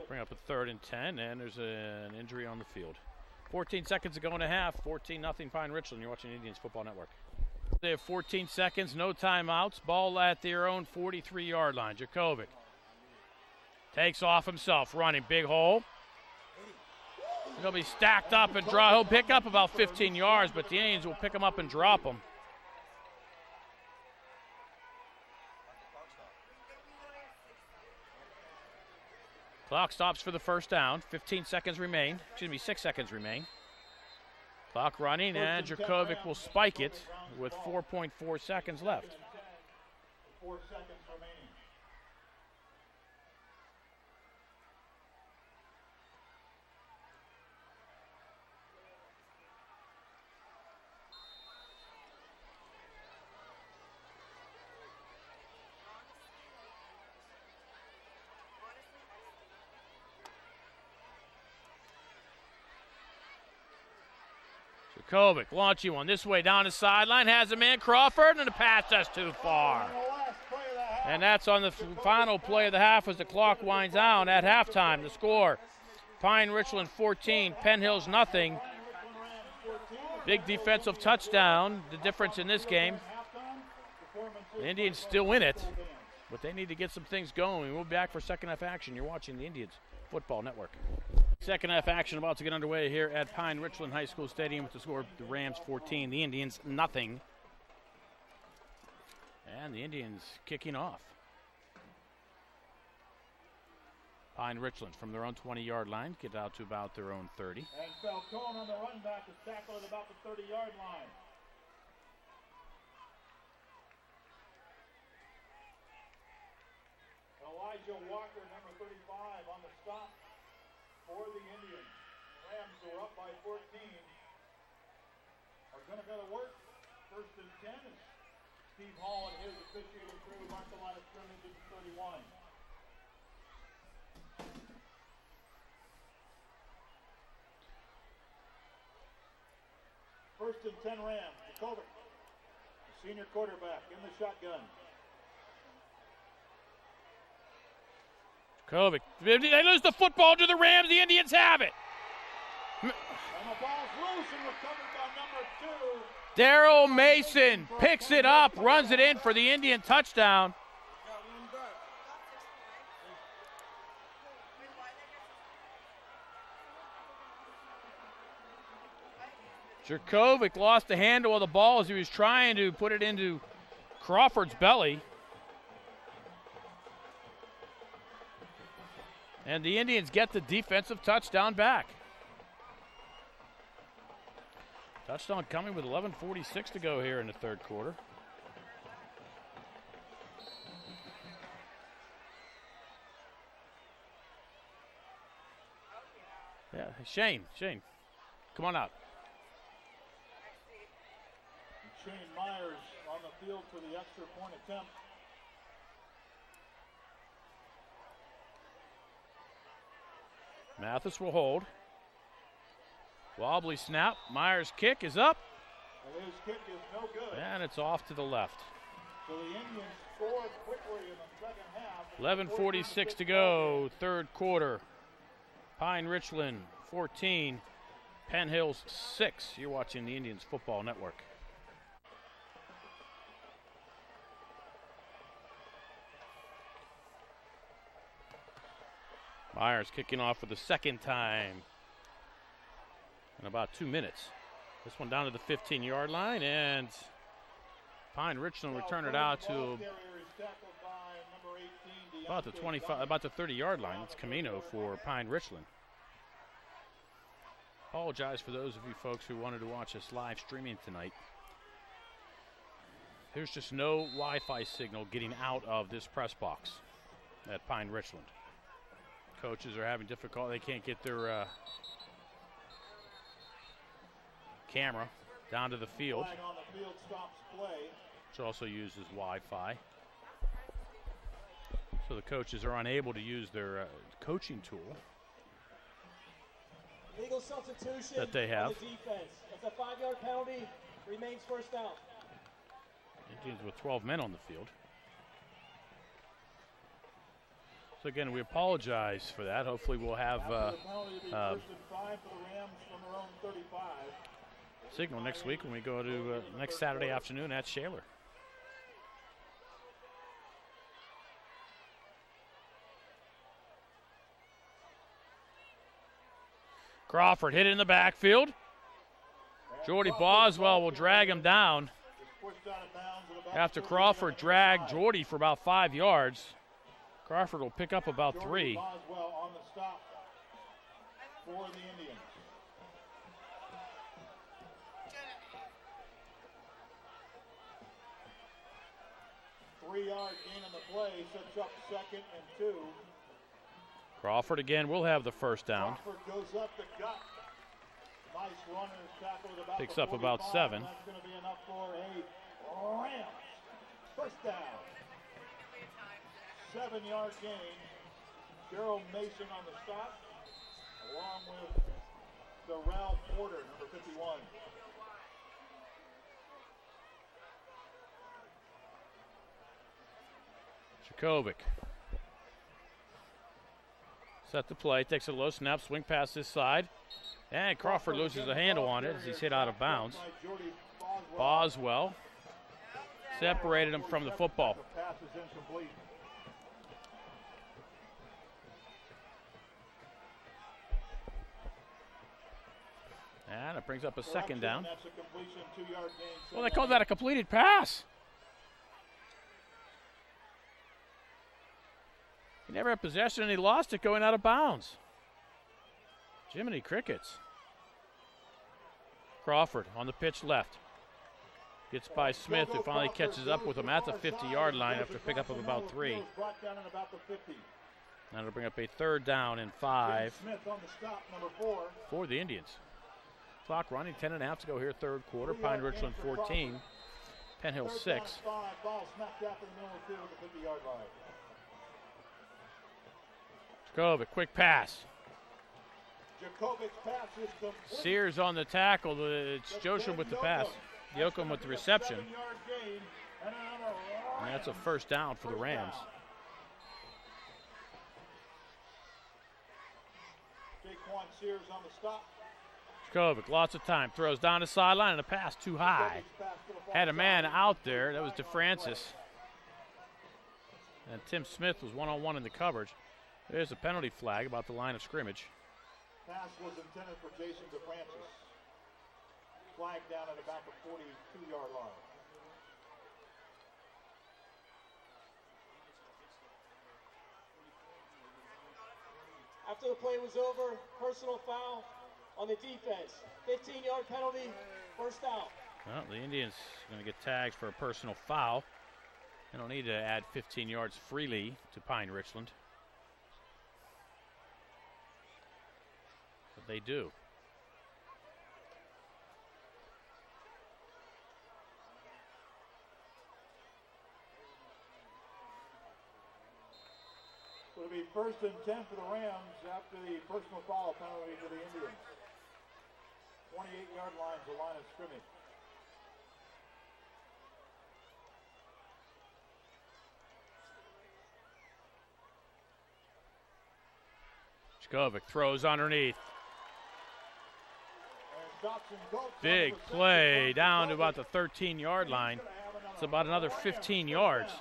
Bring up a 3rd and 10, and there's an injury on the field. 14 seconds to go in a half. 14-0 Pine Richland. You're watching Indians Football Network. They have 14 seconds, no timeouts. Ball at their own 43-yard line. Jakovic takes off himself, running. Big hole. He'll be stacked up and draw. He'll pick up about 15 yards, but the Indians will pick him up and drop him. Clock stops for the first down. 15 seconds remain. Excuse me, 6 seconds remain. Clock running, and Jakovic will spike it with 4.4 seconds left. 4 seconds remaining. Jakovic launching one this way down the sideline, has a man, Crawford, and the pass just too far. And that's on the final play of the half as the clock winds down at halftime. The score, Pine Richland 14, Penn Hills nothing. Big defensive touchdown, the difference in this game. The Indians still in it, but they need to get some things going. We'll be back for second half action. You're watching the Indians Football Network. Second half action about to get underway here at Pine Richland High School Stadium with the score: the Rams 14, the Indians nothing. And the Indians kicking off. Pine Richland from their own 20-yard line, get out to about their own 30. And Falcone on the run back is tackled at about the 30-yard line. Elijah Walker, number 35, on the stop for the Indians. Rams who are up by 14 are going to go to work. First and 10 is Steve Hall and his officiating crew mark the line of scrimmage at 31. First and 10 Rams. Jakovic, the senior quarterback, in the shotgun. Jakovic, they lose the football to the Rams. The Indians have it. And the ball's loose and recovered by number 2. Daryl Mason picks it up, runs it in for the Indian touchdown. Jakovic lost the handle of the ball as he was trying to put it into Crawford's belly. And the Indians get the defensive touchdown back. Touchdown coming with 11:46 to go here in the third quarter. Yeah, Shane, come on out. Shane Myers on the field for the extra point attempt. Mathis will hold. Wobbly snap. Myers' kick is up. And his kick is no good. And it's off to the left. So the Indians scored quickly in the second half. 11:46 to go, third quarter. Pine Richland 14, Penn Hills 6. You're watching the Indians Football Network. Myers kicking off for the second time in about 2 minutes. This one down to the 15-yard line, and Pine Richland will return it out to about the 30-yard line. It's Camino for Pine Richland. Apologize for those of you folks who wanted to watch us live streaming tonight. There's just no Wi-Fi signal getting out of this press box at Pine Richland. Coaches are having difficulty. They can't get their camera down to the field, Flag on the field stops play. which also uses Wi-Fi. So the coaches are unable to use their coaching tool Legal substitution that they have. on the defense. It's a 5-yard penalty. Remains first down. Indians with 12 men on the field. So again, we apologize for that. Hopefully we'll have After the penalty, it'll be first and 5 for the Rams from their own 35. signal next week when we go to next Saturday afternoon at Shaler. Crawford hit it in the backfield. Jordy Boswell will drag him down Pushed out of bounds at about after 40 Crawford dragged yards. Jordy for about 5 yards. Crawford will pick up about Jordy 3. Boswell on the stop for the Indians. Three-yard gain on the play sets up 2nd and 2. Crawford again will have the first down. Crawford goes up the gut. Nice runner's tackle at about Picks the up about 45. 7. That's going to be enough for a Rams. First down. 7-yard gain. Gerald Mason on the stop, along with Darrell Porter, number 51. Jakovic. Set the play, takes a low snap, swing past this side. And Crawford loses the handle on it as he's hit out of bounds. Boswell separated him from the football. The pass is incomplete. And it brings up a second down. That's a completion, 2-yard gain. Well, they called that a completed pass. He never had possession and he lost it going out of bounds. Jiminy Crickets. Crawford on the pitch left. Gets by Smith, who finally catches up with him at the 50-yard line after a pickup of about 3. Brought down at about the 50. Now it'll bring up a 3rd down and 5 Smith on the stop, number 4. for the Indians. Clock running, 10.5 to go here, 3rd quarter. Pine Richland 14, Penn Hill 6. Ball smacked out in the middle of the field at the 50-yard line. Jakovic, quick pass. Jacobic's pass is complete. Sears on the tackle. It's Joshua with the pass. Yoakum with the reception. 7-yard gain, and another And that's a first down for the Rams. Jaquan Sears on the stop. Jakovic, lots of time. Throws down the sideline and a pass too high. Jacobic's pass to the far Had a man side. out there. That was DeFrancis. And Tim Smith was one-on-one in the coverage. There's a penalty flag about the line of scrimmage. Pass was intended for Jason DeFrancis. Flag down at about the 42-yard line. After the play was over, personal foul on the defense. 15-yard penalty, first down. Well, the Indians are going to get tagged for a personal foul. They don't need to add 15 yards freely to Pine Richland. But they do. So it'll be 1st and 10 for the Rams after the personal foul penalty for the Indians. 28-yard line is the line of scrimmage. Jakovic throws underneath. And Dotson goes Big on for play 61. down to about the 13-yard line. It's about another 15 yards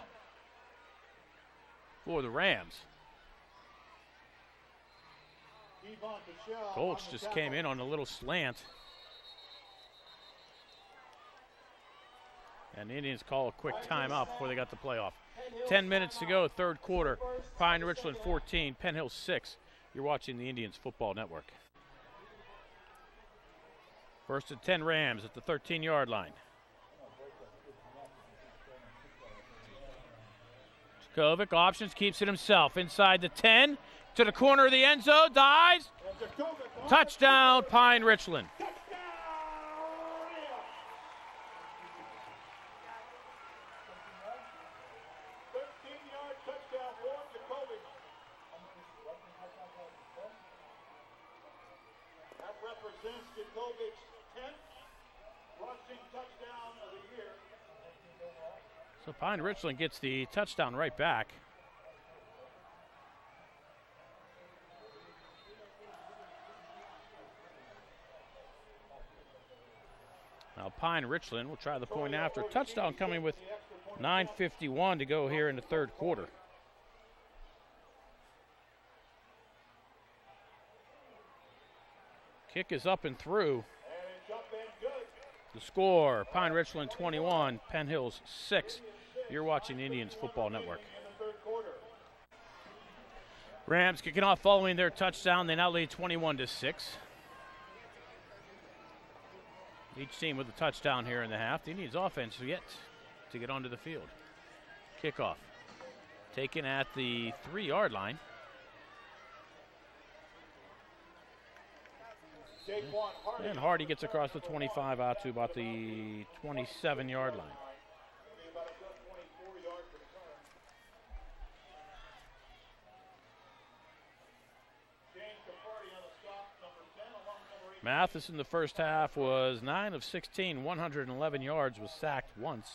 for the Rams. Yvonne Pichel Colts on the just came in on a little slant. And the Indians call a quick timeout before they got the playoff. 10 minutes to go, 3rd quarter. Pine Richland 14, Penn Hill 6. You're watching the Indians Football Network. 1st and 10 Rams at the 13-yard line. Jakovic options, keeps it himself. Inside the 10, to the corner of the end zone, dives. Touchdown, Pine Richland. 13-yard touchdown for Jacoby. That represents Jacoby's 10th rushing touchdown of the year. So Pine Richland gets the touchdown right back. Now Pine Richland will try the point after. Touchdown coming with 9:51 to go here in the third quarter. Kick is up and through. The score, Pine Richland 21, Penn Hills 6. You're watching the Indians Football Network. Rams kicking off following their touchdown. They now lead 21-6. Each team with a touchdown here in the half. The Indians offense yet to get onto the field. Kickoff taken at the 3-yard line. And Hardy gets across the 25 out to about the 27-yard line. Mathis in the first half was 9 of 16, 111 yards, was sacked once.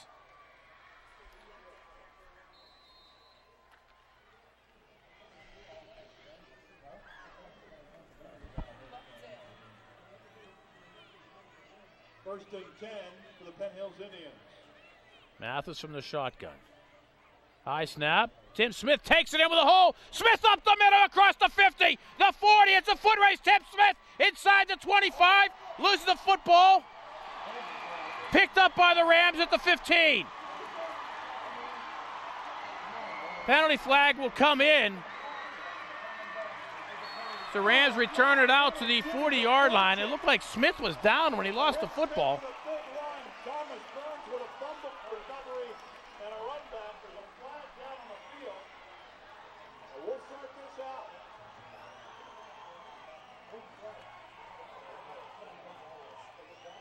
First and 10 for the Penn Hills Indians. Mathis from the shotgun. High snap. Tim Smith takes it in with a hole. Smith up the middle across the 50, the 40. It's a foot race. Tim Smith inside the 25. Loses the football. Picked up by the Rams at the 15. Penalty flag will come in. The Rams return it out to the 40-yard line. It looked like Smith was down when he lost the football.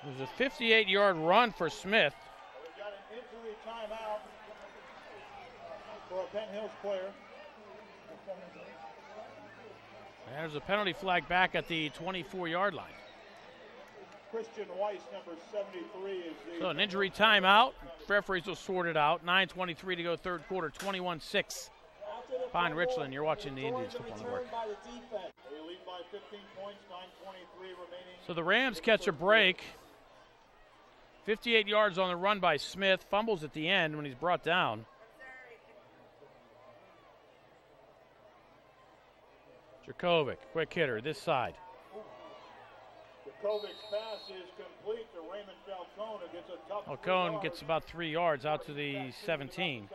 It was a 58-yard run for Smith. We've got an injury timeout for a Penn Hills player. There's a penalty flag back at the 24-yard line. Christian Weiss, number 73, is the... So an injury timeout. Referees will sort it out. 9:23 to go third quarter, 21-6. Pine Richland, you're watching the Indians Football Network. They lead by 15 points, 9:23 remaining. So the Rams catch a break. 58 yards on the run by Smith. Fumbles at the end when he's brought down. Jakovic, quick hitter, this side. Jakovic's pass is complete to Raymond Falcone, who gets a tough Falcone gets about 3 yards out to the 17.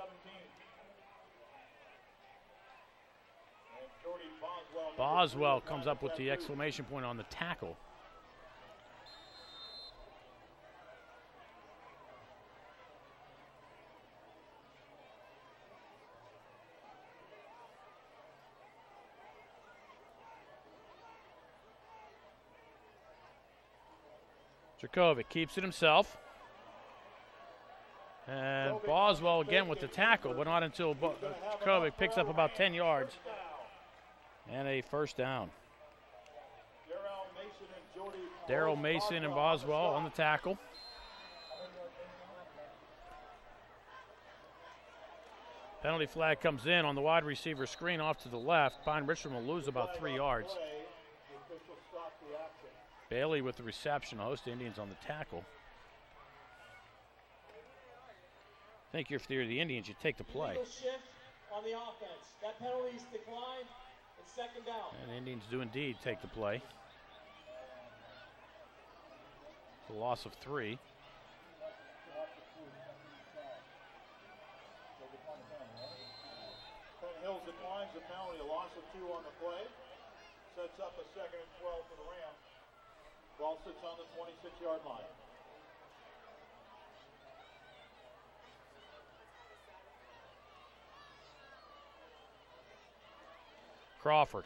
Boswell comes up with the exclamation point on the tackle. Jakovic keeps it himself. And Boswell again with the tackle, but not until Jakovic picks up about 10 yards. And a first down. Darrell Mason and Boswell on the tackle. Penalty flag comes in on the wide receiver screen off to the left. Pine Richland will lose about 3 yards. Bailey with the reception. Host Indians on the tackle. I think if you're the Indians, you take the play. Shift on the offense. That penalty's declined. It's second down. And the Indians do indeed take the play. It's a loss of 3. Penn Hills declines the penalty, a loss of 2 on the play. Sets up a second and 12 for the Rams. Ball sits on the 26-yard line. Crawford,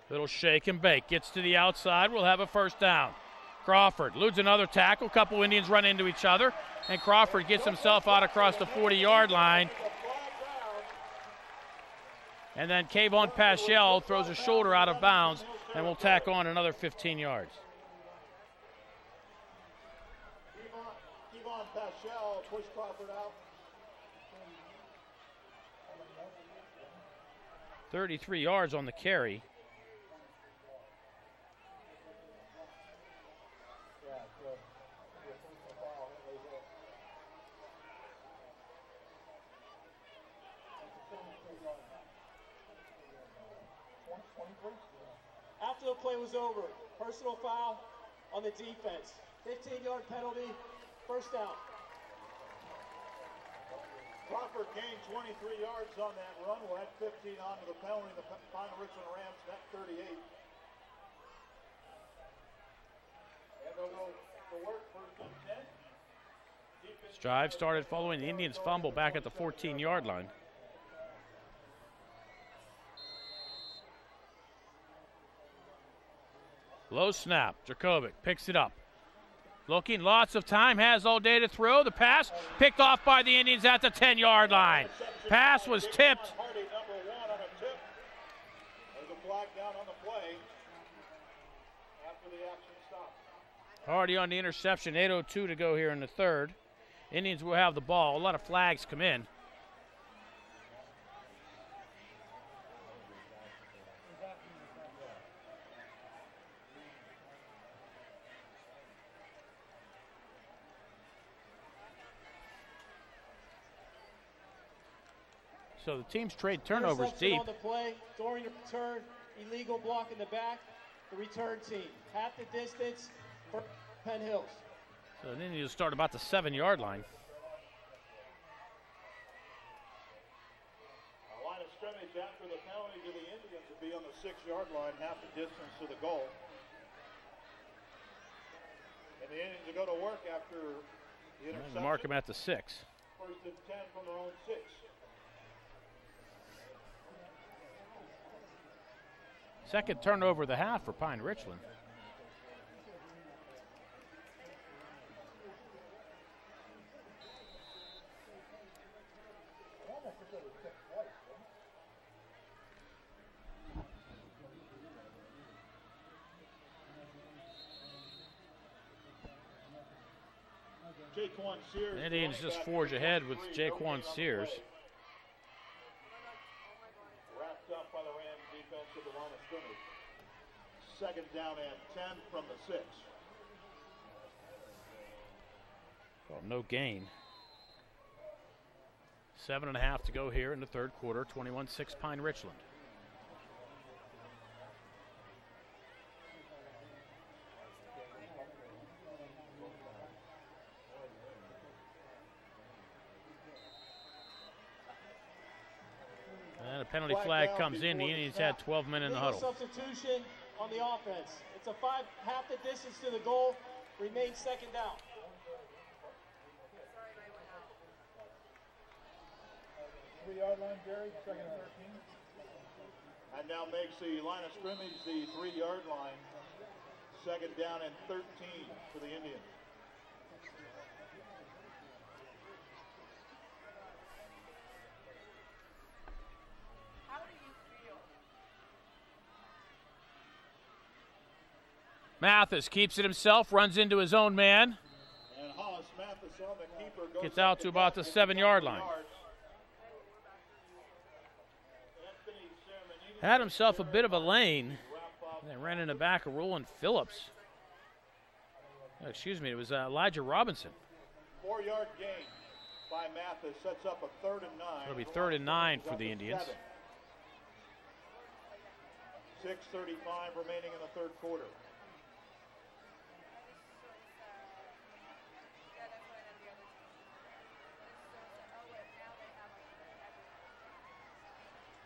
little shake and bake, gets to the outside, we'll have a first down. Crawford eludes another tackle, couple Indians run into each other, and Crawford gets himself out across the 40-yard line. And then Kayvon Paschal throws a shoulder out of bounds, and we'll tack on another 15 yards. Kayvon Paschal pushed Crawford out. 33 yards on the carry. After the play was over, personal foul on the defense. 15-yard penalty, first down. Crawford gained 23 yards on that run. We'll add 15 onto the penalty. The Penn Richland Rams net 38. And they'll go to work first and 10. This drive started following the Indians' fumble back at the 14-yard line. Low snap, Dracovic picks it up. Looking, lots of time, has all day to throw. The pass picked off by the Indians at the 10-yard line. Pass was tipped. Hardy, number 1 on a tip. There's a flag down on the play after the action stopped. Hardy on the interception, 8:02 to go here in the third. Indians will have the ball. A lot of flags come in. So the teams trade turnovers Interception deep. on the play, during the return, illegal block in the back. The return team, half the distance for Penn Hills. So the Indians start about the 7-yard line. A line of scrimmage after the penalty to the Indians would be on the 6-yard line, half the distance to the goal. And the Indians will go to work after the interception. Mark them at the 6. First and 10 from their own 6. Second turnover of the half for Pine Richland. Jaquan Sears. Indians just forge ahead with Jaquan Sears. Wrapped up by the Rams defense at the line of scrimmage. Second down and 10 from the 6. Well, no gain. 7.5 to go here in the third quarter. 21-6 Pine Richland. And a penalty flag comes in. The Indians had 12 men in the Legal huddle. substitution on the offense. It's a half the distance to the goal. Remains second down. Yard line, Jerry, second and 13. And now makes the line of scrimmage the 3-yard line. Second down and 13 for the Indians. How do you feel? Mathis keeps it himself, runs into his own man. And Hollis Mathis on the keeper goes Gets out to about the 7-yard line. Had himself a bit of a lane. They ran in the back of Roland Phillips. Oh, excuse me, it was Elijah Robinson. 4-yard gain by Mathis sets up a 3rd and 9. It'll be 3rd and 9 for the Indians. 6:35 remaining in the third quarter.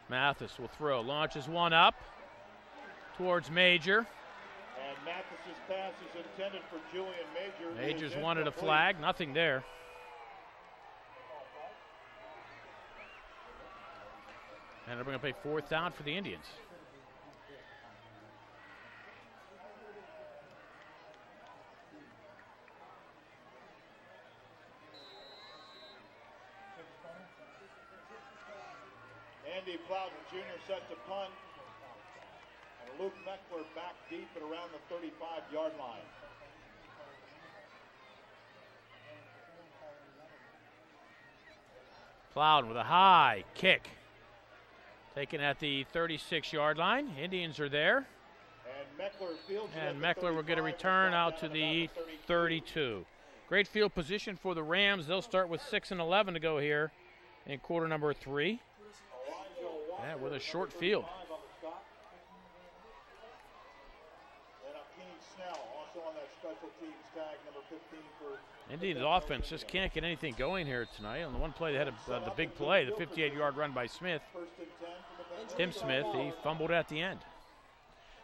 Mathis will throw, launches one up towards Major. And Mathis's pass is intended for Julian Major. Major's wanted a flag, nothing there. And they're going to play 4th down for the Indians. junior set to punt. And Luke Meckler back deep at around the 35-yard line. Plowden with a high kick. Taken at the 36-yard line. Indians are there. And Meckler will get a return out to the 32. Great field position for the Rams. They'll start with 6 and 11 to go here in quarter number 3. Yeah, with a short field. Indians offense just can't get anything going here tonight. On the one play, they had the big play, the 58-yard run by Smith. Tim Smith, he fumbled at the end.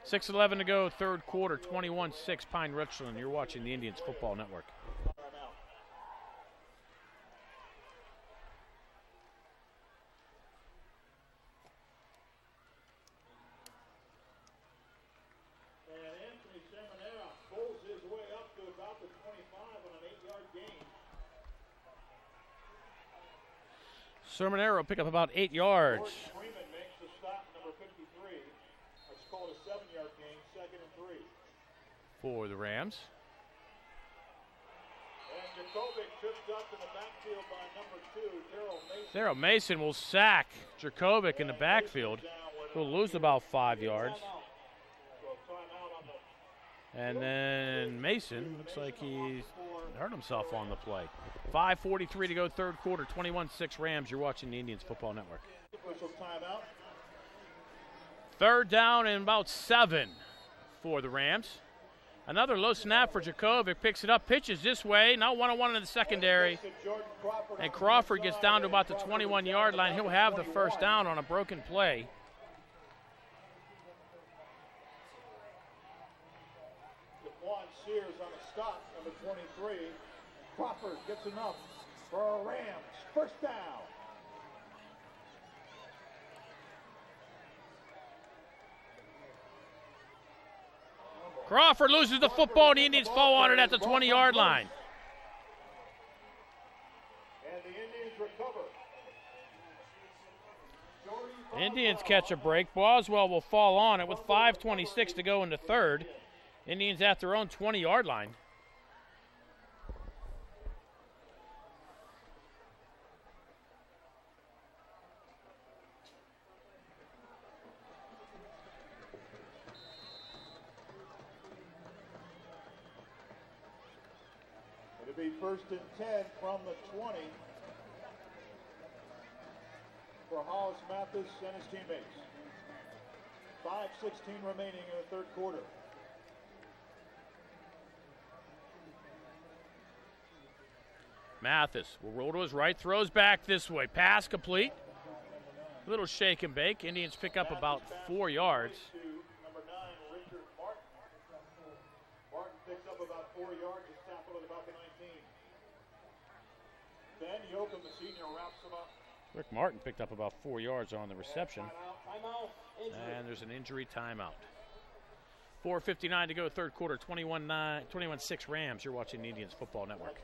6:11 to go, third quarter, 21-6 Pine Richland. You're watching the Indians Football Network. Sermonero pick up about 8 yards. Freeman makes the stop, number 53. It's called a 7-yard gain, 2nd and 3. For the Rams. And Jacobic tripped up in the backfield by number 2, Darrell Mason. Darrell Mason will sack Jacobic in the backfield. He'll lose about 5 yards. And then Mason looks like he hurt himself on the play. 5:43 to go, third quarter, 21-6 Rams. You're watching the Indians Football Network. Third down and about 7 for the Rams. Another low snap for Jacobic. Picks it up, pitches this way. Now 1-on-1 in the secondary. And Crawford gets down to about the 21-yard line. He'll have the first down on a broken play. Sears on a stop, number 23. Crawford gets enough for a Rams first down. Crawford loses the football, and the Indians fall on it at the 20-yard line. And the Indians recover. Indians catch a break. Boswell will fall on it with 5:26 to go in the third. Indians at their own 20-yard line. It'll be 1st and 10 from the 20 for Hollis Mathis and his teammates. 5:16 remaining in the third quarter. Mathis will roll to his right, throws back this way. Pass complete. Little shake and bake. Indians pick up about 4 yards. Number 9, Richard Martin. Martin picks up about 4 yards. He's tackled at about the 19. Ben Yoakum, the senior, wraps him up. Rick Martin picked up about 4 yards on the reception. And there's an injury timeout. 4:59 to go, third quarter, 21-6 Rams. You're watching the Indians Football Network.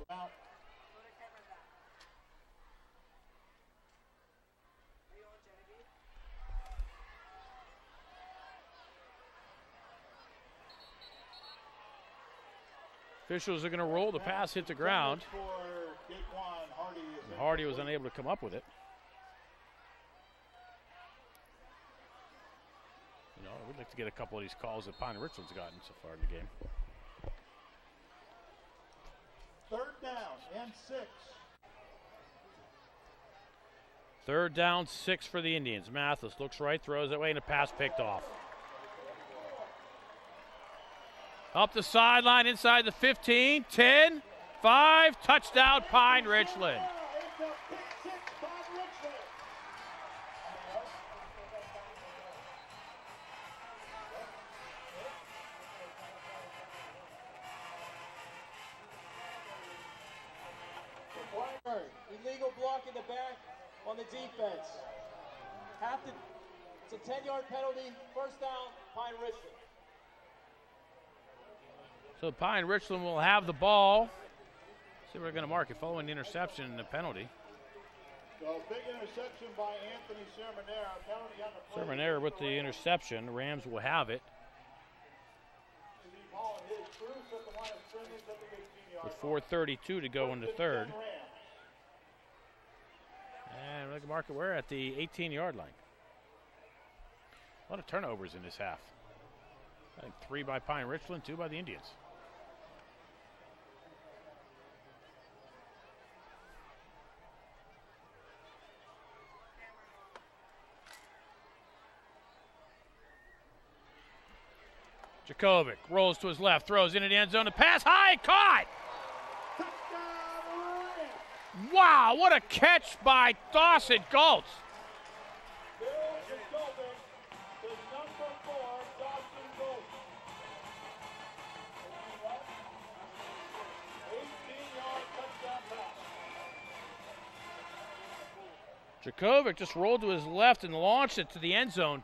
Officials are going to roll. The pass hit the ground. Hardy was unable to come up with it. You know, we'd like to get a couple of these calls that Pine Richland's gotten so far in the game. 3rd down and 6. Third down, 6 for the Indians. Mathis looks right, throws it away, and a pass picked off. Up the sideline, inside the 15, 10, 5, touchdown Pine Richland. Illegal block in the back on the defense. It's a 10-yard penalty, first down, Pine Richland. So Pine Richland will have the ball. See what we're going to mark it following the interception and the penalty. So big interception by Anthony Sermonera. Penalty on the play. Sermonera with the interception. The Rams will have it with 4:32 to go in the third. And look at Market, we're at the 18-yard line. A lot of turnovers in this half. I think 3 by Pine Richland, 2 by the Indians. Jakovic rolls to his left, throws into the end zone, the pass high, caught! Wow, what a catch by Dawson Goltz. Jakovic just rolled to his left and launched it to the end zone.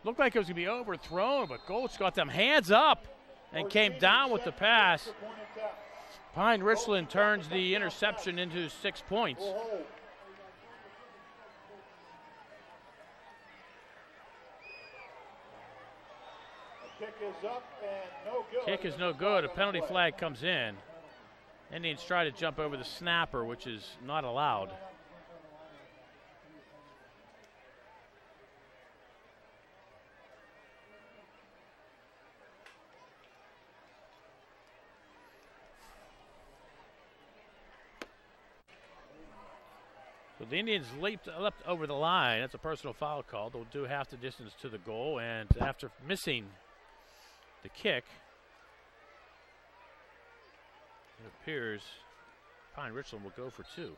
Looked like it was going to be overthrown, but Goltz got them hands up and came down with the pass. Pine Richland turns the interception into 6 points. Kick is no good. A penalty flag comes in. Indians try to jump over the snapper, which is not allowed. So the Indians leaped over the line. That's a personal foul call. They'll do half the distance to the goal, and after missing the kick, it appears Pine Richland will go for 2.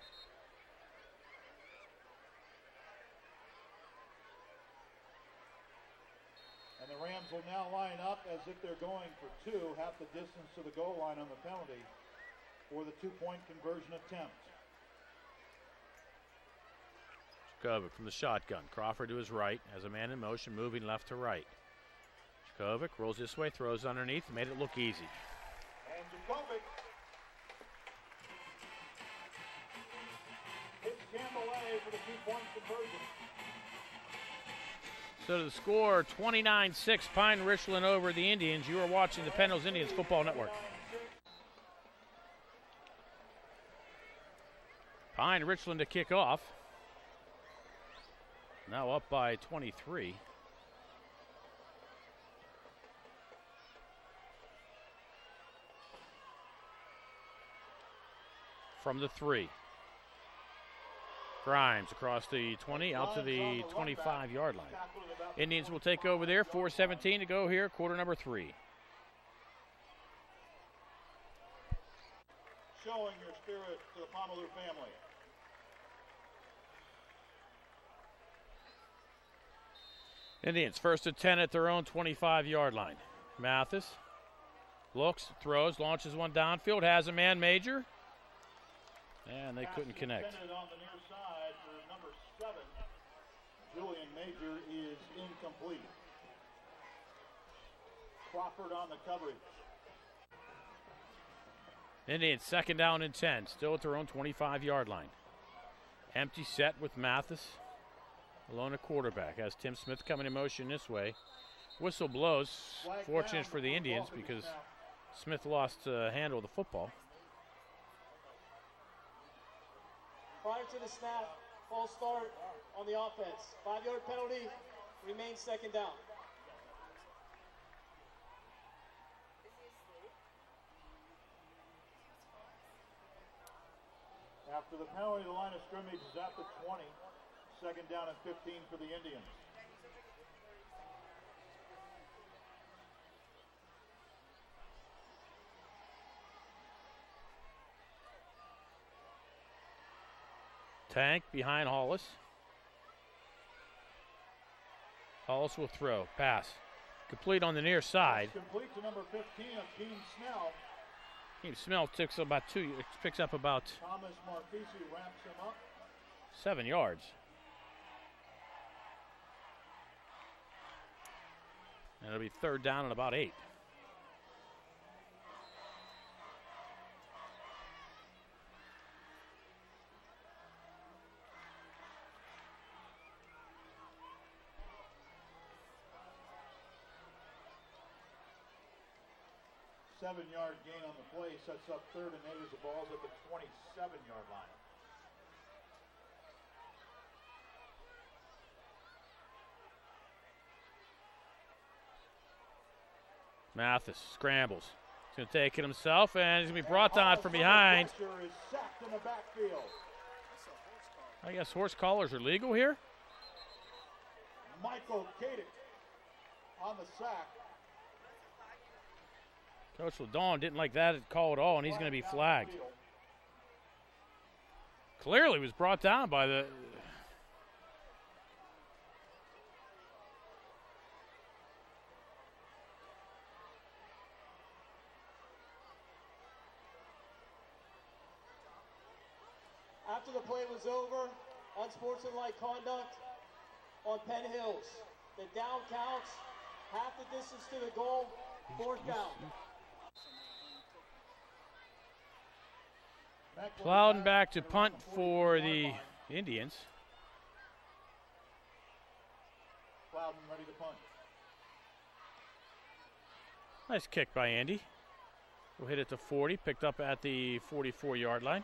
And the Rams will now line up as if they're going for 2, half the distance to the goal line on the penalty for the 2-point conversion attempt. Jakovic from the shotgun. Crawford to his right, has a man in motion, moving left to right. Jakovic rolls this way, throws underneath, made it look easy. And Jakovic hits Campbell A for the 2-point conversion. So the score, 29-6, Pine Richland over the Indians. You are watching the Penn Indians Football Network. Pine Richland to kick off. Now up by 23. From the 3. Grimes across the 20 out to the 25-yard line. Indians will take over there. 4:17 to go here, quarter number 3. Showing your spirit to the Pomalu family. Indians first and 10 at their own 25-yard line. Mathis looks, throws, launches one downfield, has a man, Major, and they couldn't connect. On the near side for number 7, Julian Major is incomplete. Crawford on the coverage. Indians second down and 10, still at their own 25-yard line. Empty set with Mathis. Alone a quarterback. Has Tim Smith coming in motion this way. Whistle blows. Fortunate for the Indians because Smith lost handle of the football. Prior to the snap, false start on the offense. 5-yard penalty, remains second down. After the penalty, the line of scrimmage is at the 20. Second down and 15 for the Indians. Tank behind Hollis. Hollis will throw. Pass. Complete on the near side. Complete to number 15, Akeem Snell. Akeem Snell picks up about Thomas Marfisi wraps him up. 7 yards. And it'll be third down and about 8. 7-yard gain on the play, sets up 3rd and 8 as the ball's at the 27-yard line. Mathis scrambles. He's going to take it himself, and he's going to be brought down from behind. Is sacked in the backfield. I guess horse collars are legal here. Michael Kadick on the sack. Coach Ladon didn't like that call at all, and he's going to be flagged. Clearly was brought down by the... After the play was over, unsportsmanlike conduct on Penn Hills. The down counts, half the distance to the goal, 4th down. Plowden back to punt for the Indians. Plowden ready to punt. Nice kick by Andy. We'll hit it to 40, picked up at the 44-yard line.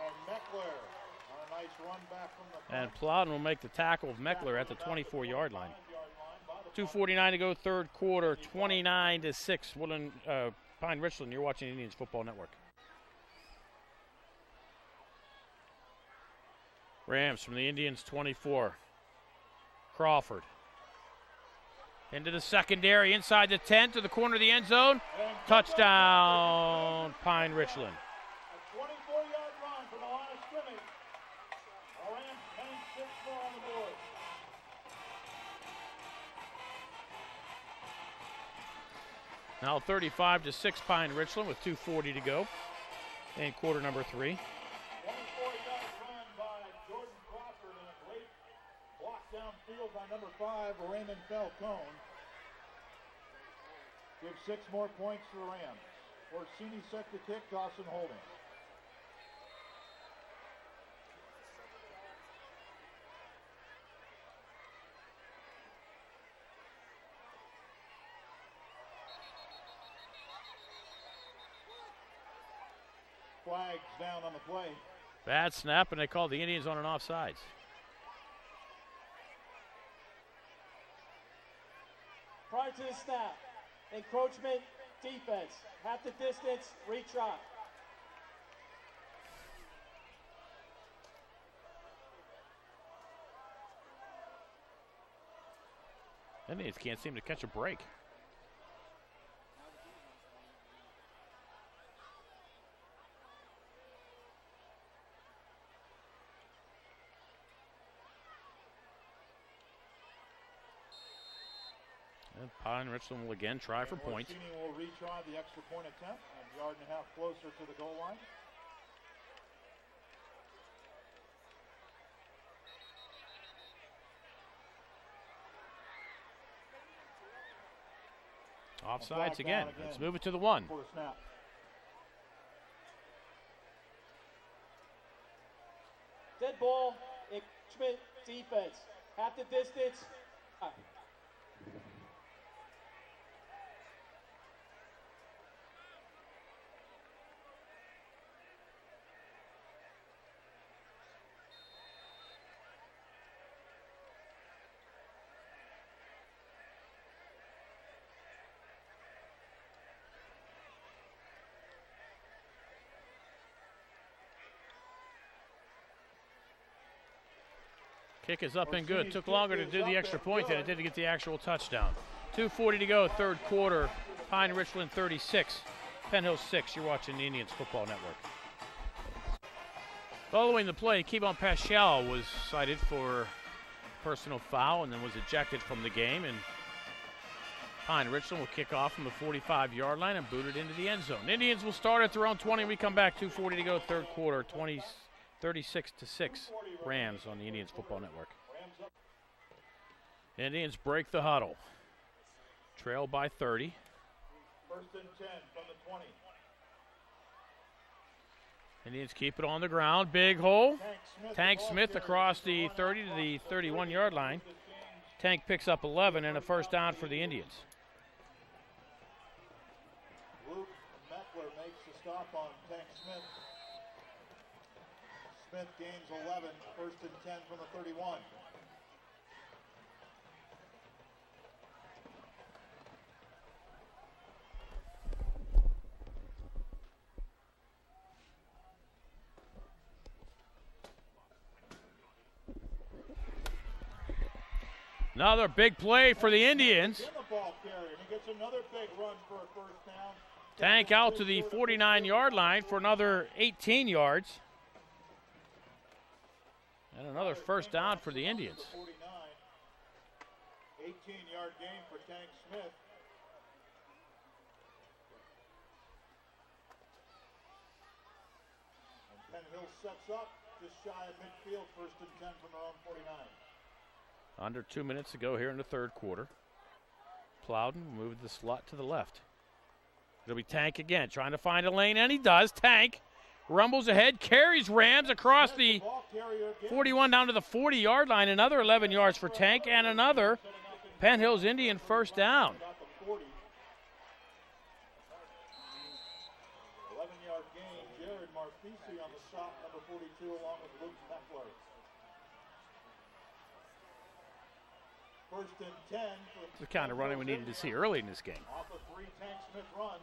And Meckler on a nice run back from the punt. And Plowden will make the tackle of Meckler at the 24-yard line. 2:49 to go, 3rd quarter, 29-6. Woodland, Pine Richland, you're watching Indians Football Network. Rams from the Indians 24. Crawford. Into the secondary, inside the 10 to the corner of the end zone. Touchdown, Pine Richland. A 24-yard run from the line of scrimmage. The Rams getting 6 more on the board. Now 35-6 Pine Richland with 2:40 to go in quarter number 3. 24-yard run by Jordan Crawford and a great block downfield by number 5, Raymond Falcone. Gives 6 more points to the Rams. Orsini set the kick, Dawson holding. Flags down on the play. Bad snap, and they called the Indians on an offsides. Prior to the snap, encroachment, defense, half the distance, retry. Indians can't seem to catch a break. And Pine Richland will again try for points. Orsini will retry the extra point attempt, a yard and a half closer to the goal line. Offsides again. Let's move it to the 1. For the snap. Dead ball, encroachment, defense, half the distance. Kick is up and good. Took longer to do the extra point than it did to get the actual touchdown. 2:40 to go, 3rd quarter. Pine Richland 36, Penn Hills 6. You're watching the Indians Football Network. Following the play, Kevon Paschal was cited for personal foul and then was ejected from the game. And Pine Richland will kick off from the 45-yard line and boot it into the end zone. Indians will start at their own 20. We come back, 2:40 to go, 3rd quarter, 36-6 Rams on the Indians Football Network. Indians break the huddle. Trail by 30. 1st and 10 from the 20. Indians keep it on the ground. Big hole. Tank Smith across the 30 to the 31-yard line. Tank picks up 11 and a first down for the Indians. Luke Meckler makes the stop on Tank Smith. Smith gains 11, first and 10 from the 31. Another big play for the Indians. Tank out to the 49-yard line for another 18 yards. And another first down for the Indians. 18-yard gain for Tank Smith. And Penn Hill sets up just shy of midfield, first and 10 from their own 49. Under 2 minutes to go here in the third quarter. Plowden moved the slot to the left. It'll be Tank again, trying to find a lane, and he does. Tank rumbles ahead, carries Rams across the 41 down to the 40-yard line. Another 11 yards for Tank, and another Penn Hills Indian first down. 11-yard gain, Jared Marfisi on the stop, number 42, along with Luke Meckler. First and 10. It's the kind of running we needed to see early in this game. Off of 3 Tank Smith runs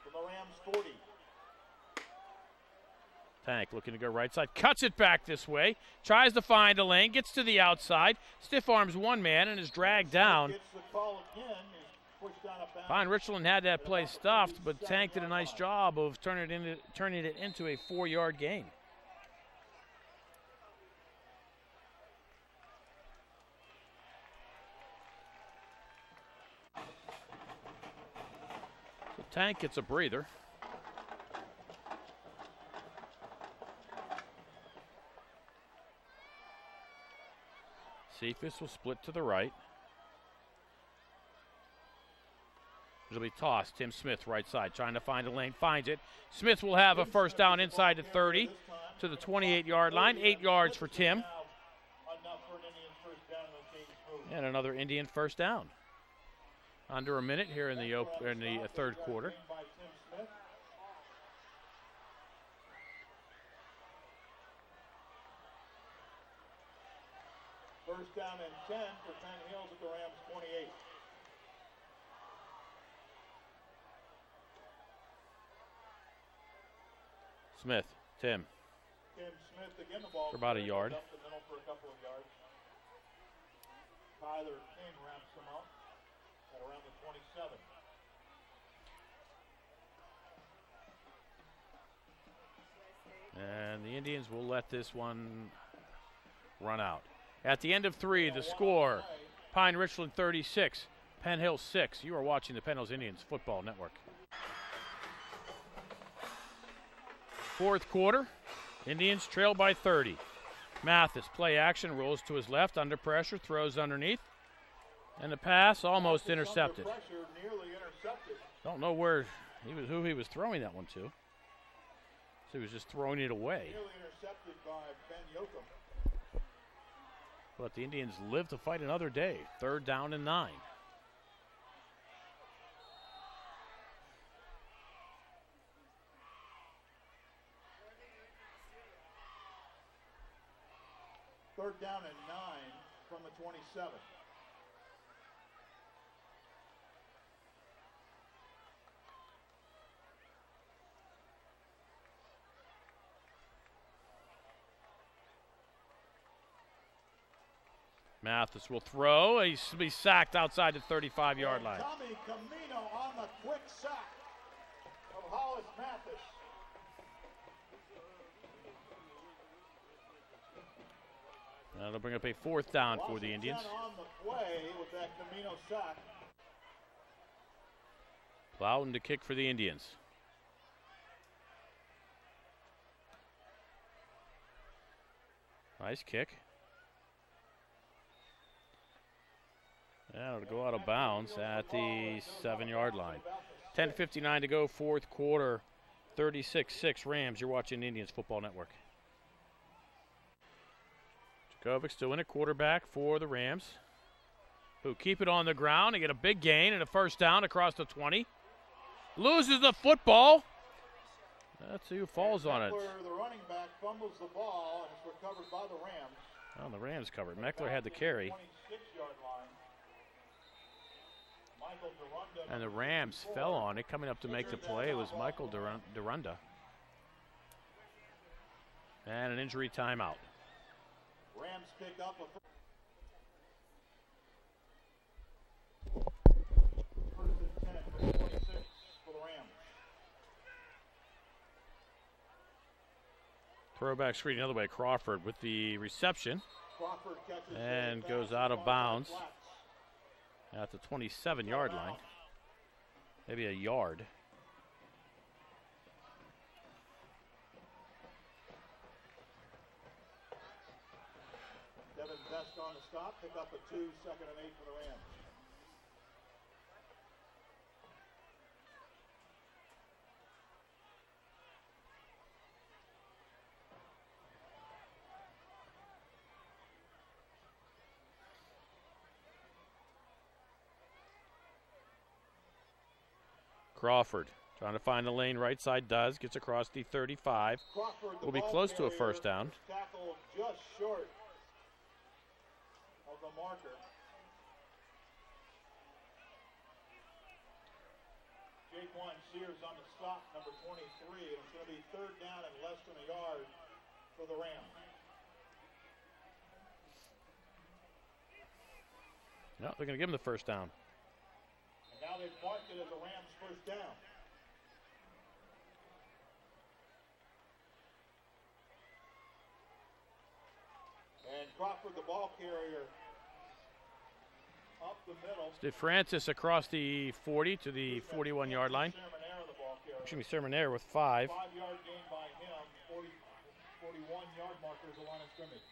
from the Rams 40. Tank looking to go right side, cuts it back this way, tries to find a lane, gets to the outside, stiff arms one man and is dragged down. Fine, Richland had that play stuffed, but Tank did a nice job of turning it into a 4-yard gain. So Tank gets a breather. Cephas will split to the right. It'll be tossed. Tim Smith, right side, trying to find a lane, finds it. Smith will have a first down inside the 30 to the 28-yard line. 8 yards for Tim. And another Indian first down. Under a minute here in the third quarter. First down and 10 for Penn Hills at the Rams 28. Smith, Tim. Tim Smith again, the ball for about a yard. Up the middle for a couple of yards. Tyler King wraps him up at around the 27. And the Indians will let this one run out. At the end of 3, the score, Pine Richland 36, Penn Hills 6. You are watching the Penn Hills Indians Football Network. Fourth quarter, Indians trail by 30. Mathis, play action, rolls to his left, under pressure, throws underneath. And the pass almost intercepted. Don't know who he was throwing that one to. So he was just throwing it away. Nearly intercepted by Ben Yoakum. But the Indians live to fight another day. 3rd down and 9. Third down and 9 from the 27. Mathis will throw. He'll be sacked outside the 35-yard line. Tommy Camino on the quick sack of Hollis Mathis. That'll bring up a 4th down for the Indians. On the play with that Camino sack. Plowden to kick for the Indians. Nice kick. That'll go out of bounds at the 7-yard line. 10:59 to go, fourth quarter. 36-6 Rams. You're watching Indians Football Network. Djokovic's still in at quarterback for the Rams. who keep it on the ground and get a big gain and a first down across the 20. Loses the football. That's who falls on it. The running back fumbles the ball, and it's recovered by the Rams. Oh, the Rams covered. Meckler had the carry. 26-yard line. Michael Durunda. And the Rams fell on it. Coming up to make the play was Michael Durunda. And an injury timeout. Rams pick up a first and 10, 26 for the Rams. Throwback screen the other way. Crawford with the reception. Crawford catches And goes out of bounds at the 27-yard line. Maybe a yard. Devin Best on the stop. Pick up a 2, 2nd and 8 for the Rams. Crawford trying to find the lane. Right side does. Gets across the 35. Crawford, the Will be ball close to a carrier, first down. Tackle just short of the marker. Jaquan Sears on the stop, number 23, and it's going to be third down and less than a yard for the Rams. No, they're going to give him the first down. And now they've marked it as a Rams first down. And Crawford, the ball carrier, up the middle. DeFrancis across the 40 to the 41-yard line. Sermonera, the ball carrier. Excuse me, Sermonera with 5. 5-yard gain by him. 41-yard marker is the line of scrimmage.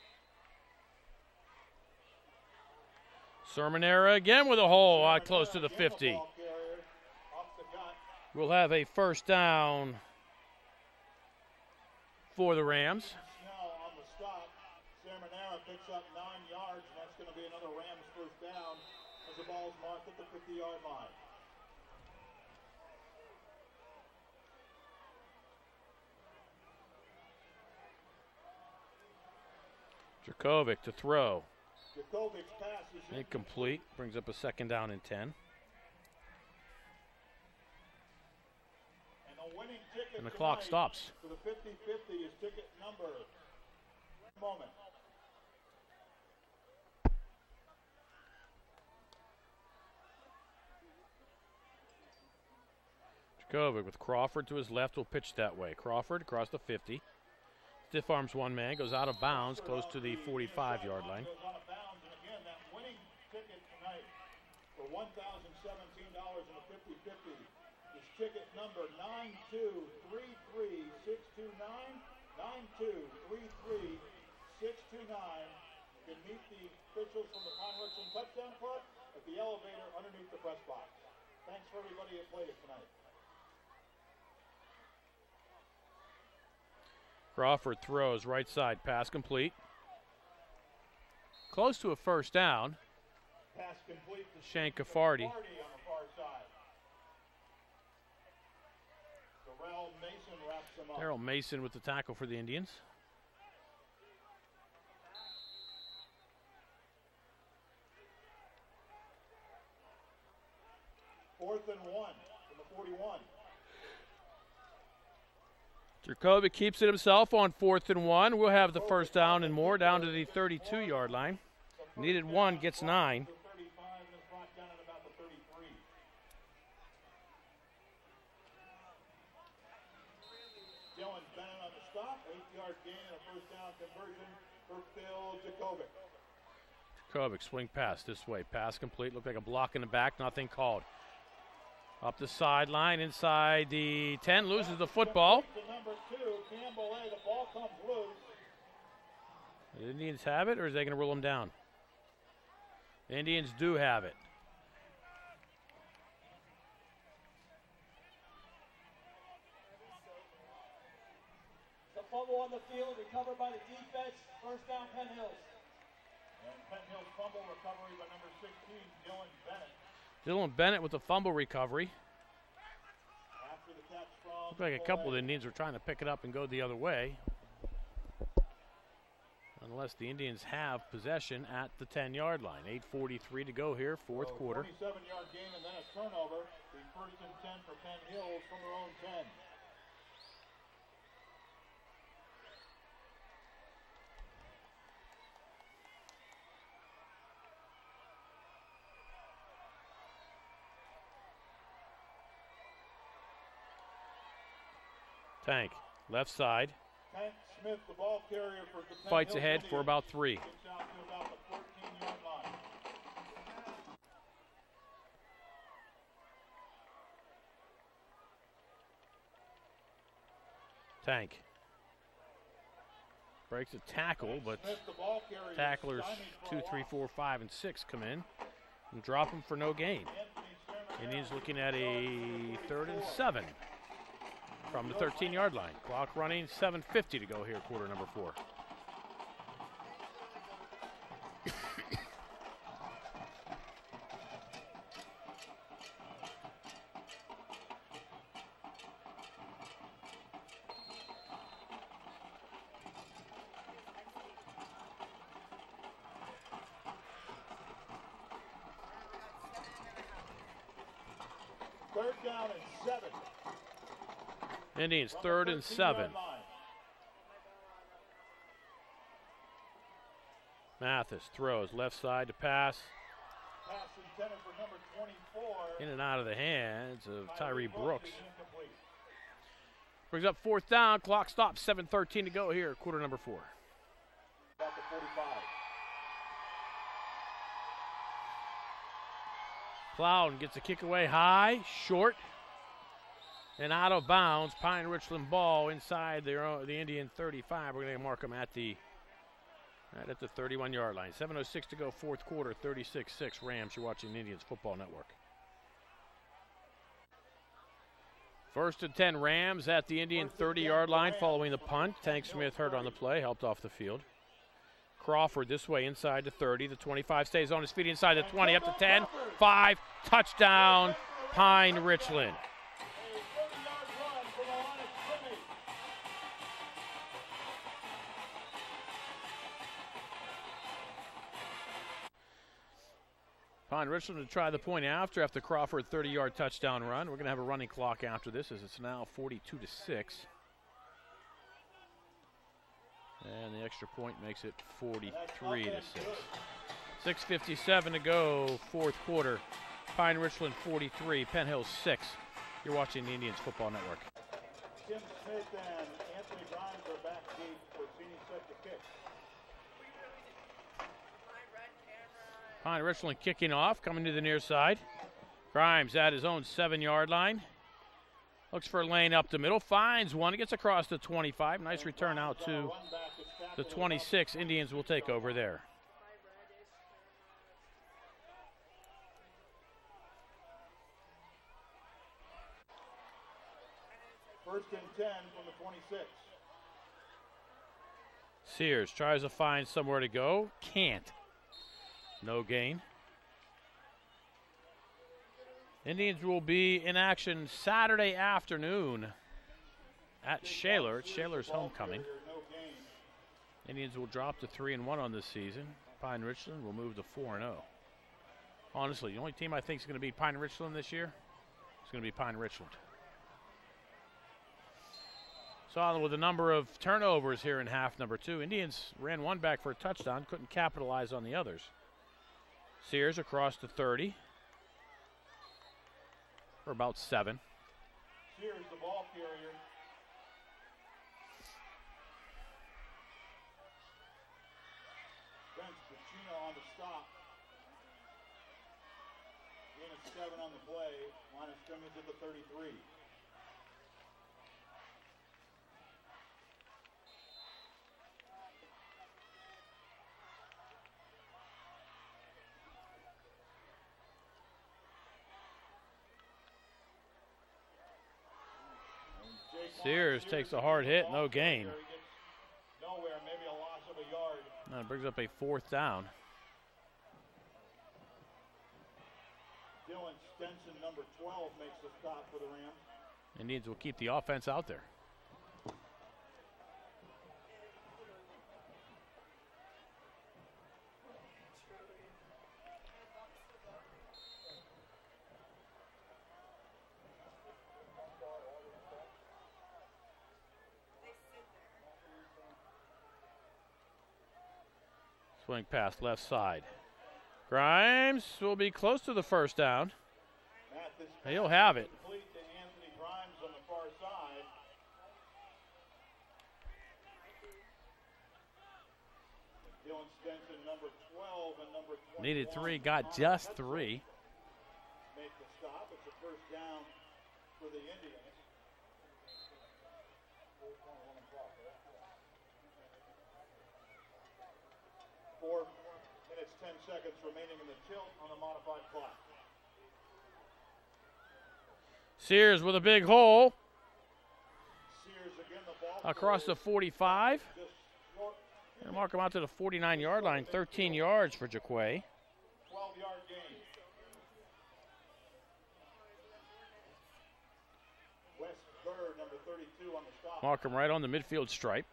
Sermonera again with a hole close to the 50. Ball carrier, up the gut. We'll have a first down for the Rams. Snell on the stop. Sermonera picks up 9 yards, and that's going to be another Rams first down as the ball's marked at the 50-yard line. Dracovic to throw. Dracovic's pass is Incomplete. Brings up a second down and 10. And the winning ticket And the clock tonight stops. for the 50-50 is ticket number. Moment. Dracovic with Crawford to his left will pitch that way. Crawford across the 50. Stiff arms one man, goes out of bounds close to the 45-yard line. Goes out of bounds, and again, that winning ticket tonight for $1,017 in a 50-50 is ticket number 9233629. 9233629. You can meet the officials from the Conversion Touchdown Club at the elevator underneath the press box. Thanks for everybody that played it tonight. Crawford throws right side, pass complete. Close to a first down. Pass complete to Shankafarty. on the far side. Darrell Mason wraps him up. Darrell Mason with the tackle for the Indians. Fourth and 1 from the 41. Dracovic keeps it himself on 4th and 1. We'll have the first down and more down to the 32-yard line. Needed 1, gets 9. The 35 and is brought down at about the 33. Dylan Bennett on the stop. 8-yard gain and a first down conversion for Phil Dracovic. Dracovic swing pass this way. Pass complete. Looked like a block in the back. Nothing called. Up the sideline, inside the 10, loses the football. To number 2, Campbell A. The ball comes loose. The Indians have it, or is they going to rule them down? The Indians do have it. The fumble on the field, recovered by the defense. First down, Penn Hills. And Penn Hills fumble recovery by number 16, Dylan Bennett. Dylan Bennett with the fumble recovery. After the catch from Looked like a couple of the Indians were trying to pick it up and go the other way. Unless the Indians have possession at the 10-yard line. 8:43 to go here, fourth quarter. 27-yard gain and then a turnover. The first and 10 for Penn Hills from their own 10. Tank, left side. Tank Smith, the ball carrier for the Penn Fights Hills ahead for Indians. about 3. Gets out to about the 14-yard line. Tank. Breaks a tackle, but Smith, the ball carrier, tacklers stymied for 2, a 3, while. 4, 5, and 6 come in and drop him for no gain. Indians looking at a 3rd and 7 from the 13-yard line. Clock running, 7:50 to go here, quarter number 4. Third down and 7. Indians, From the 3rd and 7. 13-yard line. Mathis throws left side to pass. Pass intended for number 24. In and out of the hands of Tyree Brooks. is incomplete. Brings up 4th down. Clock stops. 7:13 to go here, quarter number 4. About the 45. Plowden gets a kick away high, short, and out of bounds. Pine Richland ball inside the Indian 35. We're going to mark them at the 31-yard line. 7:06 to go, fourth quarter, 36-6 Rams. You're watching Indians Football Network. First and 10 Rams at the Indian 30-yard line following the punt. Tank Smith hurt on the play, helped off the field. Crawford this way inside the 30. The 25 stays on his feet inside the 20, up to 10, 5, touchdown, Pine Richland. A 30-yard run from the line of scrimmage. Pine Richland to try the point after Crawford 30-yard touchdown run. We're going to have a running clock after this as it's now 42-6. And the extra point makes it 43-6. 6:57 to go, fourth quarter. Pine Richland 43, Penn Hills 6. You're watching the Indians Football Network. Tim Smith and Anthony Grimes are back deep for Senior set to kick. Pine Richland kicking off, coming to the near side. Grimes at his own 7-yard line. Looks for a lane up the middle, finds one, gets across the 25. Nice return out to the 26. Indians will take over there. First and 10 from the 26. Sears tries to find somewhere to go, can't. No gain. Indians will be in action Saturday afternoon at Shaler. It's Shaler's homecoming. Indians will drop to 3-1 on this season. Pine Richland will move to 4-0. Honestly, the only team I think is going to beat Pine Richland this year is going to be Pine Richland. Saw with a number of turnovers here in half number 2. Indians ran one back for a touchdown, couldn't capitalize on the others. Sears across the 30 for about 7. Sears, the ball carrier. Vince Pacino on the stop. Gain of 7 on the play. Line of scrimmage at the 33. Sears takes a hard hit, no gain. Nowhere, maybe a loss of a yard. That brings up a 4th down. Dylan Stenson, number 12, makes the stop for the Rams. Indians will keep the offense out there. Swing pass left side. Grimes will be close to the first down. He'll have it. Complete to Anthony Grimes on the far side. Dylan Stenson, number 12, and number 21. Needed 3, got just 3. Make the stop. It's a first down for the Indians. 4 minutes, 10 seconds remaining in the tilt on the modified clock. Sears with a big hole Sears again, the ball across the 45. just short, And mark him out to the 49-yard line, 13 yards for Jaquay. 12-yard gain. Wes Bird, number 32 on the stop. Mark him right on the midfield stripe.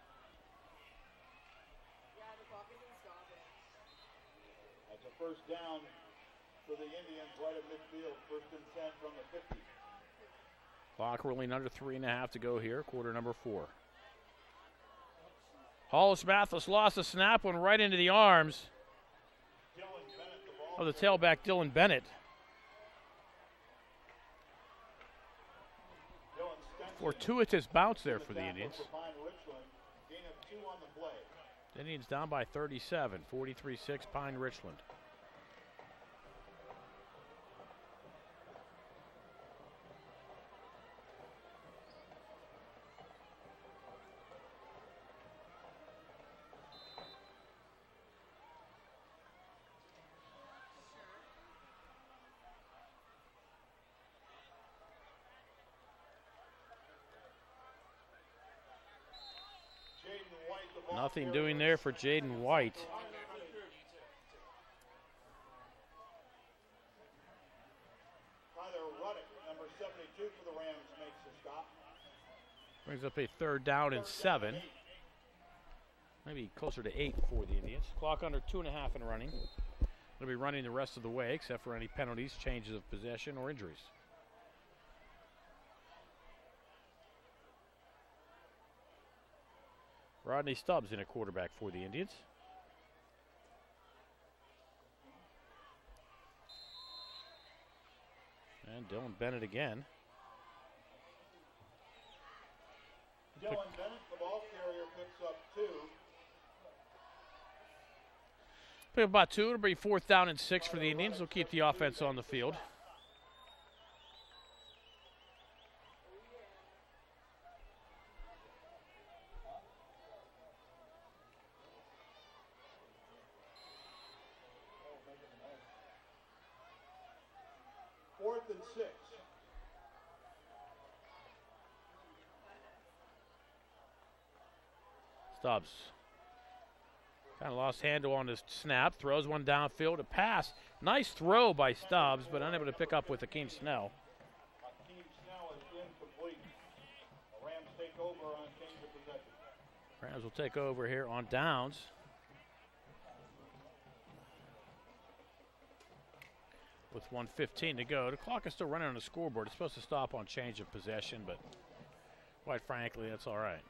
That's a first down for the Indians right at midfield. First and 10 from the 50. Clock rolling under 3.5 to go here, quarter number 4. Hollis Mathis lost a snap, went right into the arms Dylan Bennett, the ball. of the tailback Dylan Bennett. Dylan Stenson, Fortuitous bounce there for the tackle Indians. for Penn Richland. Gain of 2 on the play. The Indians down by 37, 43-6 Pine Richland. Jaden White, the ball Nothing carrier. doing there for Jaden White. Tyler Ruddick, number 72 for the Rams, makes the stop. Brings up a 3rd down and 7. Maybe closer to 8 for the Indians. Clock under 2.5 and running. They'll be running the rest of the way except for any penalties, changes of possession, or injuries. Rodney Stubbs in a quarterback for the Indians. And Dylan Bennett again. Dylan Bennett, the ball carrier, picks up 2. Pick up about 2. It'll be 4th down and 6 for the Indians. They'll keep the offense on the field. Fourth and 6. Stubbs kind of lost handle on his snap. Throws one downfield. A pass. Nice throw by Stubbs, but unable to pick up with Akeem Snell. Akeem Snell is incomplete. The Rams take over on change of possession. Rams will take over here on downs. With 1:15 to go. The clock is still running on the scoreboard. It's supposed to stop on change of possession, but quite frankly, that's all right.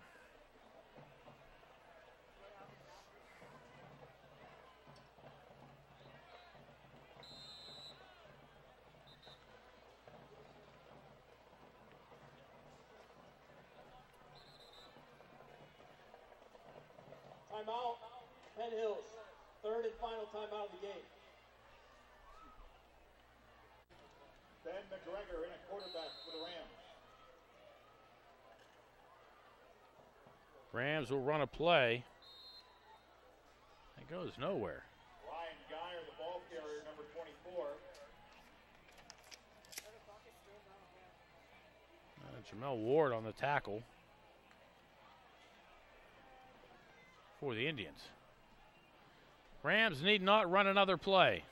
Timeout, Penn Hills. 3rd and final timeout of the game. Ben McGregor in a quarterback for the Rams. Rams will run a play. It goes nowhere. Ryan Geyer, the ball carrier, number 24. Jamel Ward on the tackle for the Indians. Rams need not run another play.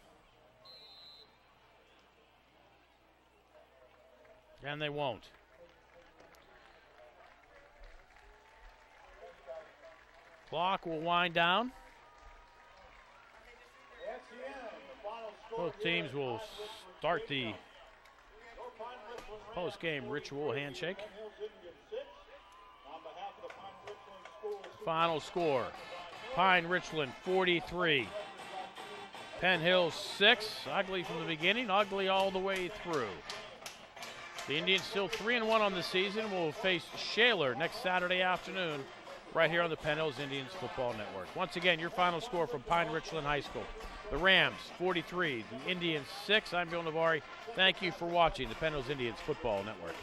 And they won't. Clock will wind down. That's the end. The final score Both teams will start the post-game ritual handshake. Penn Hills Indians 6. On behalf of the Pine Richland School. Final score, Pine Richland 43. Penn Hills 6. Ugly from the beginning, ugly all the way through. The Indians still 3-1 on the season. Will face Shaler next Saturday afternoon right here on the Penn Hills Indians Football Network. Once again, your final score from Pine Richland High School. The Rams 43, the Indians 6. I'm Bill Navari. Thank you for watching the Penn Hills Indians Football Network.